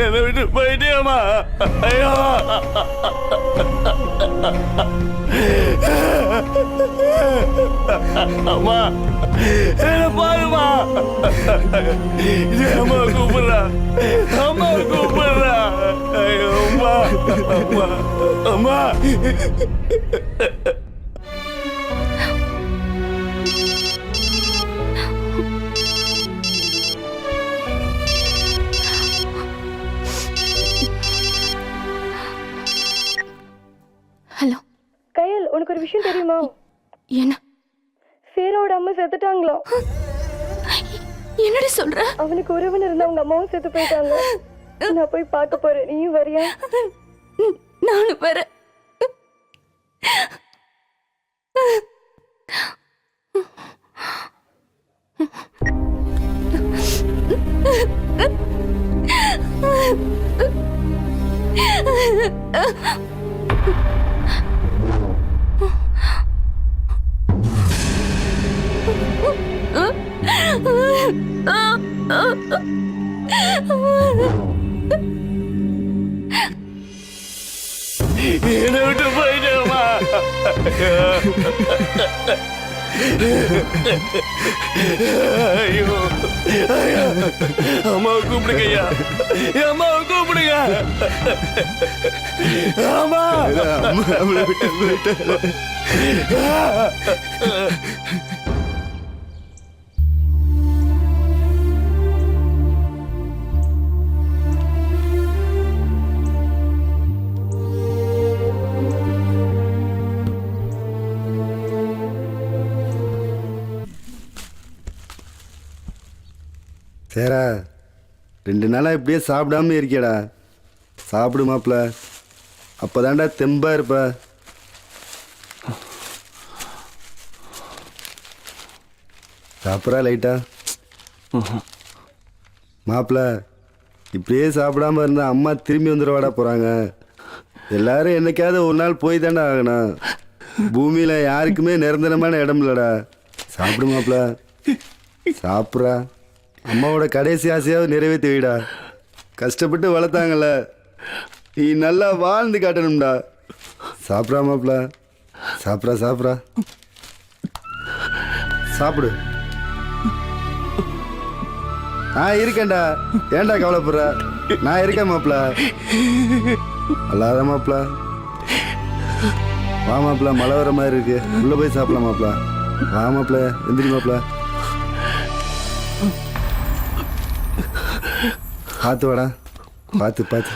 என்னை விட்டு போயிட்டேம்மா. ஐயோ அம்மா என்ன பாருமா. அம்மா கூப்பிடுறா, அம்மா கூப்பிடுறா. ஐயோ அம்மா, அம்மா, அம்மா. ஹலோ கயல், உனக்கு ஒரு விஷயம் தெரியுமா? என்ன? சேரோட அம்மா செத்துட்டாங்களா? என்னடி சொல்ற? அவனுக்கு உறவுன்னு இருந்த அவங்க அம்மாவும் செத்து போயிட்டாங்க. நான் போய் பார்க்க போறேன், நீயும் வரியா? நானும் வரேன். என்னை விட்டு போயிட்டேம்மா. ஐயோ ஐயா, அம்மாவை கூப்பிடுங்க ஐயா, அம்மாவை கூப்பிடுங்க. அம்மா நம்மளை விட்டு போயிட்டு. சேரா, 2 நாளாக இப்படியே சாப்பிடாம இருக்கியடா. சாப்பிடு மாப்பிள்ள, அப்போதான்டா தெம்பா இருப்ப. சாப்பிட்றா லைட்டா. மாப்பிள்ள, இப்படியே சாப்பிடாம இருந்தால் அம்மா திரும்பி வந்துடுவாடா போகிறாங்க. எல்லாரும் என்னைக்காவது ஒரு நாள் போய் தாண்டா ஆகணும். பூமியில் யாருக்குமே நிரந்தரமான இடம் இல்லைடா. சாப்பிடு மாப்பிள்ள, சாப்பிட்றா. அம்மாவோட கடைசி ஆசையாவது நிறைவேற்றி வைடா. கஷ்டப்பட்டு வளர்த்தாங்கல்ல, நீ நல்லா வாழ்ந்து காட்டணும்டா. சாப்பிட்றா மாப்பிள்ள, சாப்பிட்றா சாப்பிட்றா. சாப்பிடு. நான் இருக்கேன்டா, ஏன்டா கவலைப்படுற? நான் இருக்கேன் மாப்பிள்ள. அல்லாத மாப்பிள்ள, வா மாப்பிள்ள, மழை வர மாதிரி இருக்கு, உள்ள போய் சாப்பிடலாம் மாப்பிள்ள. வா மாப்பிள்ள, எந்திரி மாப்பிள்ள. பார்த்து வாடா, பார்த்து பார்த்து.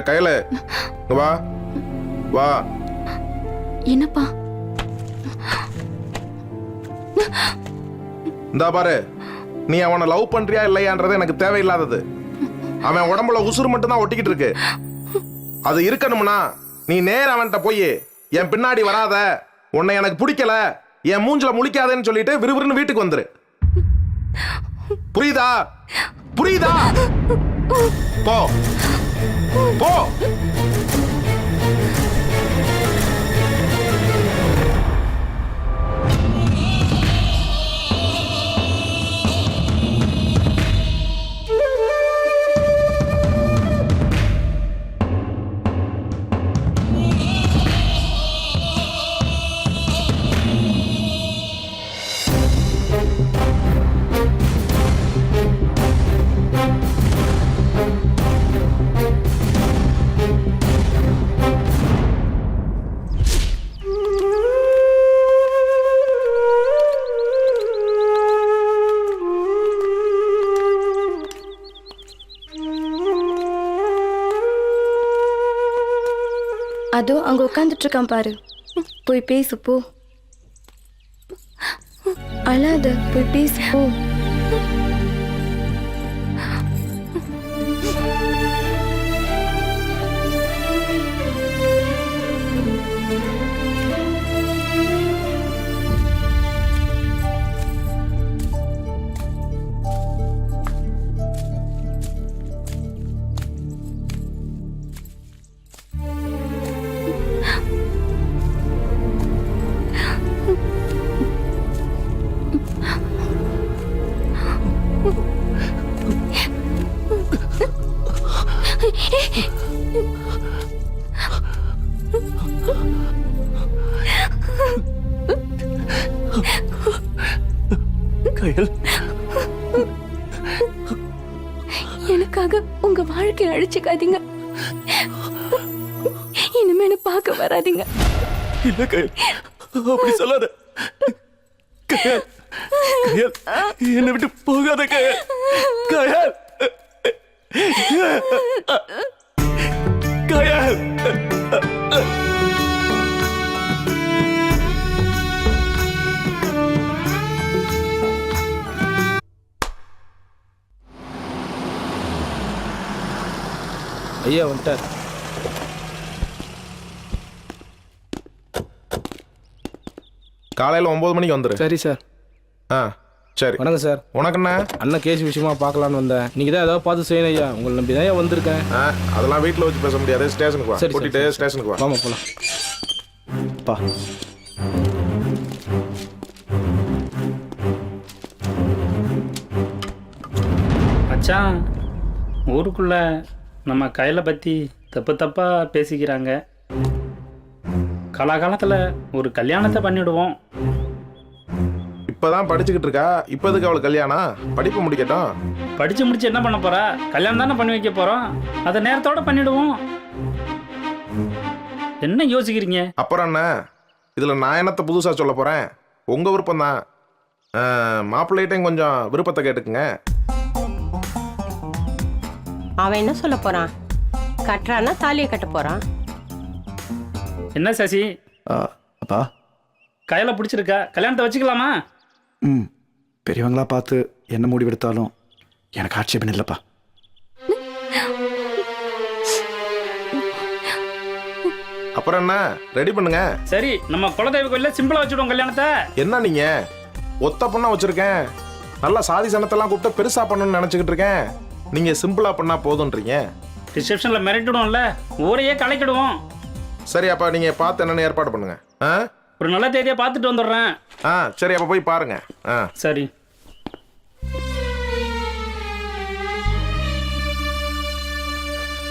கையில வா வா. என்னப்பா? இந்தா பாரு, நீ அவனை லவ் பண்றியா இல்லையான்றது எனக்கு தேவையில்லாதது. அவன் உடம்புல உசுறு மட்டும் தான் ஒட்டிக்கிட்டு இருக்கு. அது இருக்கணும்னா நீ நேர அவன்கிட்ட போய் என் பின்னாடி வராத, உன்னை எனக்கு பிடிக்கல, என் மூஞ்சில முழிக்காதேன்னு சொல்லிட்டு விறுவிறுன்னு வீட்டுக்கு வந்துரு. புரியுதா? புரியுதா? போ போ. அதோ அங்க உட்காந்துட்டு இருக்கான் பாரு, போய் பேசு போ. அழாத, போய் பேசு போ. கயல், எனக்காக உங்க வாழ்க்கையை அழிச்சுக்காதீங்க. இனிமே என்ன பார்க்க வராதீங்க. இல்ல கயல், அப்படி சொல்லாத. கயல், கயல், என்னை விட்டு போகாத கயல். கயல், கயல். ஐயா வந்துட்டார். காலையில் 9 மணிக்கு வந்துரு. சரி சார். ஆ சரி. வணக்கம் சார். உனக்குண்ணா அண்ணன் கேஸ் விஷயமா பார்க்கலான்னு வந்தேன். நீங்கள் தான் ஏதாவது பார்த்து செய்யணும் ஐயா. உங்களை நம்பி தான் வந்திருக்கேன். அதெல்லாம் வீட்டில் வச்சு பேச முடியாது. ஸ்டேஷனுக்கு வா. சரி, கூட்டிட்டு ஸ்டேஷனுக்கு வா. ஆமாம் போகலாம். பா மச்சான், ஊருக்குள்ள நம்ம கையில பற்றி தப்பு தப்பாக பேசிக்கிறாங்க. காலகாலத்தில் ஒரு கல்யாணத்தை பண்ணிவிடுவோம். இப்பதான் படிச்சுக்கிட்டு இருக்கா. இப்போ எதுக்கு அவளுக்கு கல்யாணம்? படிப்பு முடிக்கட்டும். படித்து முடிச்சு என்ன பண்ண போகிறா? கல்யாணம் தானே பண்ணி வைக்க போகிறோம். அதை நேரத்தோட பண்ணிவிடுவோம். என்ன யோசிக்கிறீங்க? அப்புறம் என்ன, இதில் நான் என்னத்தை புதுசாக சொல்ல போகிறேன்? உங்கள் விருப்பம் தான். மாப்பிள்ளைகிட்டையும் கொஞ்சம் விருப்பத்தை கேட்டுக்குங்க. அவன் என்ன சொல்ல போறான்? கட்டுறான்னா தாலியை கட்ட போறான். என்ன சசி, அப்பா கையில பிடிச்சிருக்கா? கல்யாணத்தை வச்சுக்கலாமா? ம், பெரியவங்களா பார்த்து என்ன முடிவெடுத்தாலும் எனக்கு ஆட்சேபம் இல்லைப்பா. அப்புறம் என்ன, ரெடி பண்ணுங்க. சரி, நம்ம குலதெய்வ கோயில சிம்பிளா வச்சுடுவோம் கல்யாணத்தை. என்ன நீங்க ஒத்த பொண்ணா வச்சிருக்கேன், நல்லா சாதி சனத்தெல்லாம் கூப்பிட்டு பெருசா பண்ணணும்னு நினைச்சுக்கிட்டு இருக்கேன். நீங்க சிம்பிளா பண்ணா போதுன்றீங்க. ரிசப்ஷன்ல மிரட்டிடுவோம்ல, ஊரையே கலைக்கிடுவோம். சரி, அப்ப நீங்க பார்த்து என்னன்னு ஏற்பாடு பண்ணுங்க. ஒரு நல்ல தேதியை பார்த்துட்டு வந்துடுறேன். சரி, அப்ப போய் பாருங்க. சரி.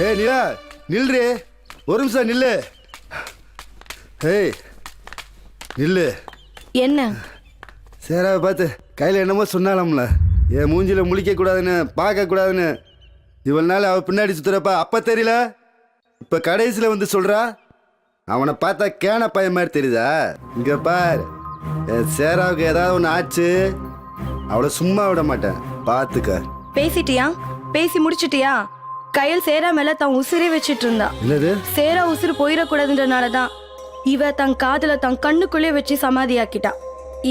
ஏய் நிலா, நில்றே, ஒரு நிமிஷம் நில்லு. ஏய் நில்லு. என்ன? சேராவை பார்த்து கையில் என்னமோ சொன்னாலாம்ல, என் மூஞ்சில முழிக்க கூடாதுன்னு, பார்க்க கூடாதுன்னு. இவ்வளவு நாள் அவள் பின்னாடி சுத்துறப்ப அப்ப தெரியல, இப்ப கடைசியில வந்து சொல்றா. அவனை பார்த்தா கேன பையன் மாதிரி தெரியுதா? இங்க பார், என் சேராவுக்கு ஏதாவது ஒன்று ஆச்சு, அவளை சும்மா விட மாட்டேன், பார்த்துக்க. பேசிட்டியா? பேசி முடிச்சிட்டியா? கையில் சேரா மேல தான் உசிரே வச்சிட்டு இருந்தா. என்னது? சேரா உசுறு போயிடக்கூடாதுன்றனாலதான் இவ தன் காதல தன் கண்ணுக்குள்ளே வச்சு சமாதியாக்கிட்டா.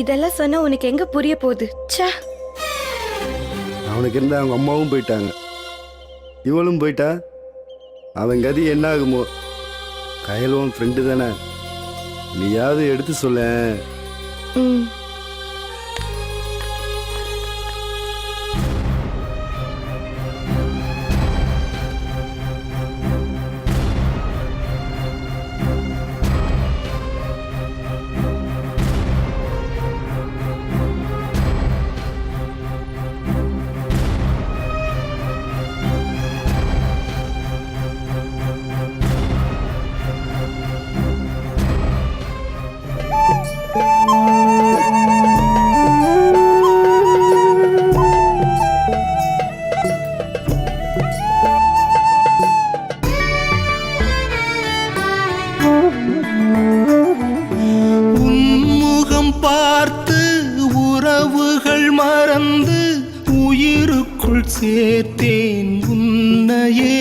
இதெல்லாம் சொன்னா உனக்கு எங்க புரிய போகுது? ச்சே. அவனுக்கு இருந்த அவங்க அம்மாவும் போயிட்டாங்க, இவளும் போயிட்டா. அவன் கதி என்ன ஆகுமோ? கையலும் ஃப்ரெண்டு தானே, நீயாவது எடுத்து சொல்ல. உன்முகம் பார்த்து உறவுகள் மறந்து உயிருக்குள் சேர்த்தேன் உன்னையே.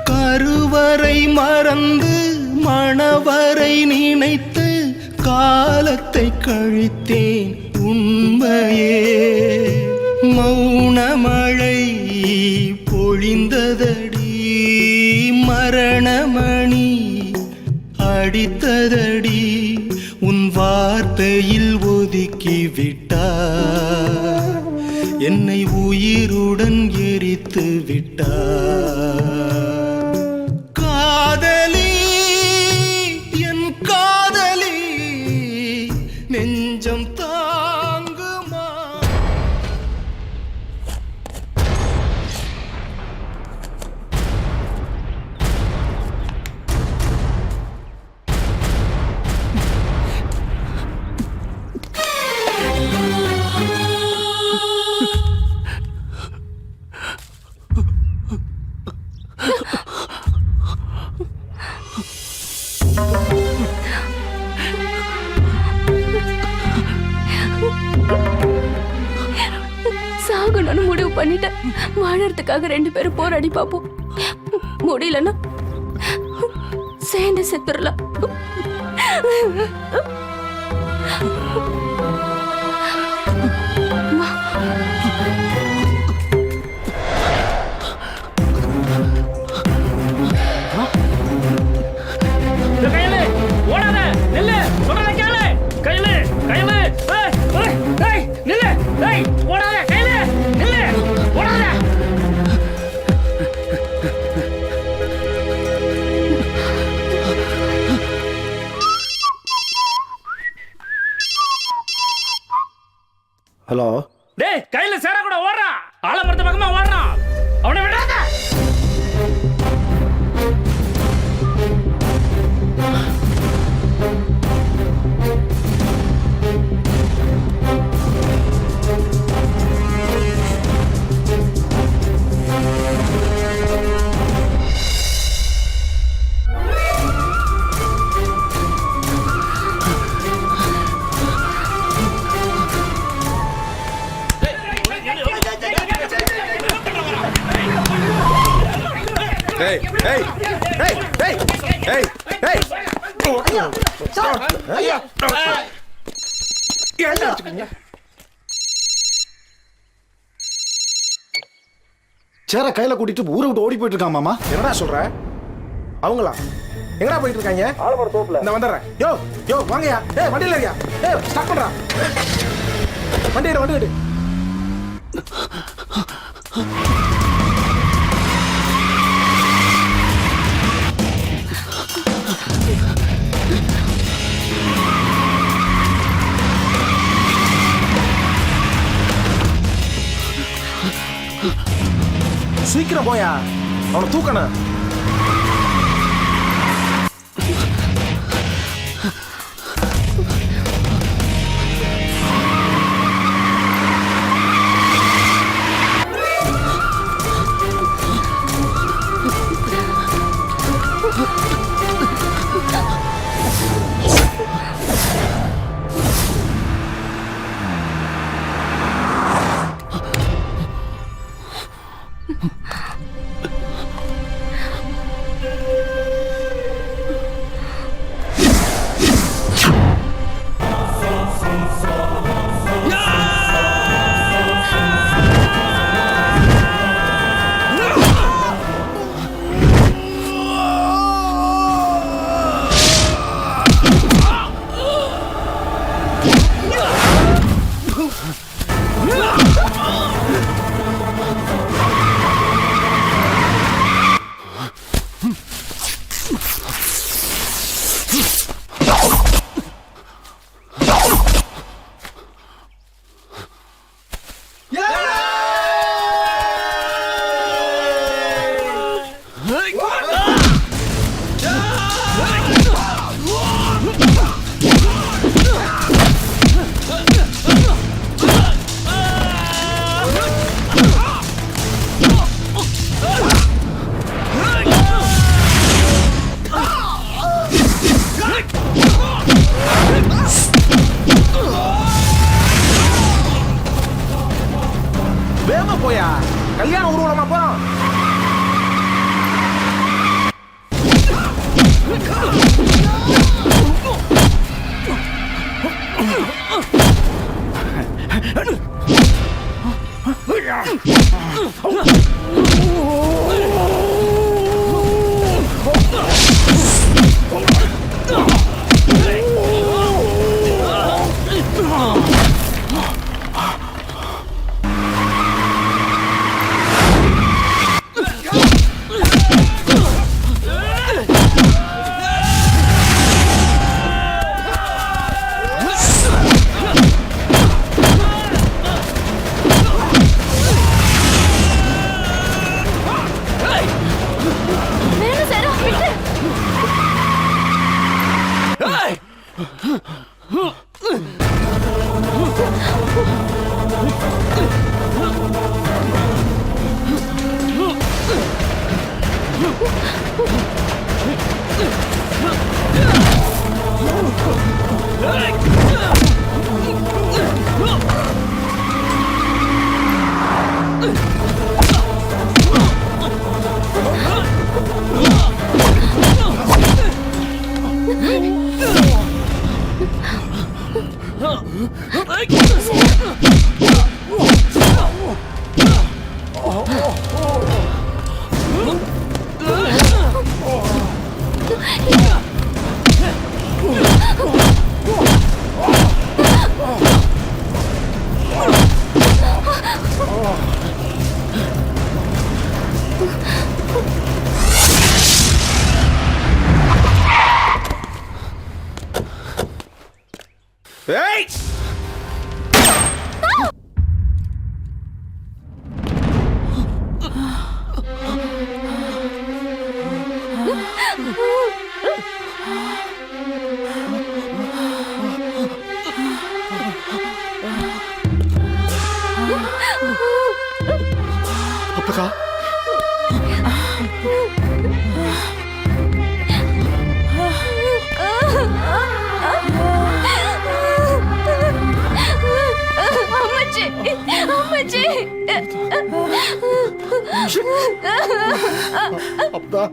கருவறை மறந்து மணவரை நினைத்து காலத்தை கழித்தேன் உண்மையே. மௌனமழை பொழிந்ததடி, மரணமணி அடித்ததடி, உன் வார்த்தையில் ஒதுக்கி விட்டார், என்னை உயிருடன் எரித்து விட்டார். காதலி, என் காதலி, நெஞ்சம் தாங்குமா? சாகணும்னு முடிவு பண்ணிட்டேன். வாழறதுக்காக 2 பேரும் போராடி பார்ப்போம். முடியலன்னா சேர்ந்து செத்துடலாம். ஹலோ. டேய் கையில சேர கூட ஓடுறான். ஆலமரத்து பக்கமா ஓடுறான். அவனை விடாத. சேர கையில கூட்டிட்டு ஊரை விட்டு ஓடி போயிட்டு இருக்கான் மாமா. என்னடா சொல்ற? அவங்களா எங்கடா போயிட்டு இருக்காங்க? ஆலமரம் தோப்புல. இந்த வந்துடுறேன். யோ யோ வாங்கயா. ஏய் வண்டியில இருக்கியா? ஏய் ஸ்டார்ட் பண்றா. வண்டி எடு. சீக்கிரம் போயா, அவனை தூக்கணும். ஏய் அப்பதா அம்மாச்சி அம்மாச்சி அப்பதா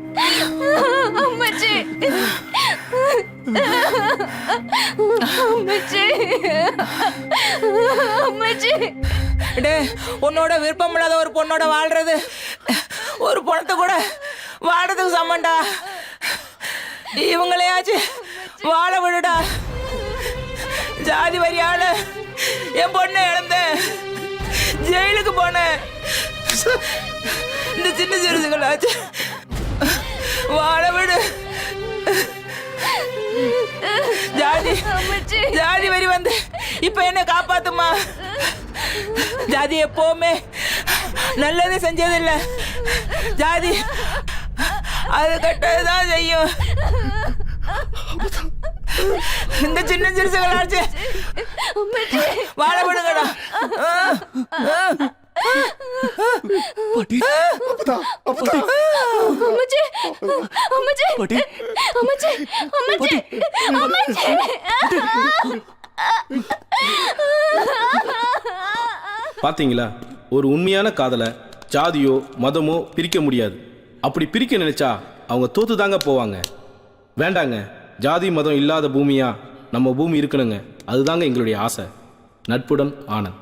அம்மாச்சி அம்மாச்சி அம்மாச்சி டே உன்னோட விருப்பம் இல்லாத ஒரு பொண்ணோட வாழ்றது ஒரு பொண்ணத்தை கூட வாழறதுக்கு சமண்டா. இவங்களையாச்சும் வாழ விடுடா. ஜாதி வரியால என் பொண்ணை இழந்தேன், ஜெயிலுக்கு போனேன். இந்த சின்ன சிறுசுகளாச்சு வாழ விடு. ஜாதி ஜாதி வரி வந்து இப்ப என்ன காப்பாத்துமா. ஜாதி எப்பவுமே நல்லது செஞ்சதில்லை. ஜாதி அது கட்டதான் செய்யும். இந்த சின்ன சிறுசுகளாச்சு வாழ விடுங்கடா. அம்மாச்சி அம்மாச்சி அம்மாச்சி அம்மாச்சி அம்மாச்சி பாத்தீங்களா, ஒரு உண்மையான காதலை ஜாதியோ மதமோ பிரிக்க முடியாது. அப்படி பிரிக்க நினைச்சா அவங்க தோத்து தாங்க போவாங்க. வேண்டாங்க, ஜாதி மதம் இல்லாத பூமியா நம்ம பூமி இருக்கணுங்க. அதுதாங்க எங்களுடைய ஆசை. நட்புடன் ஆனந்த்.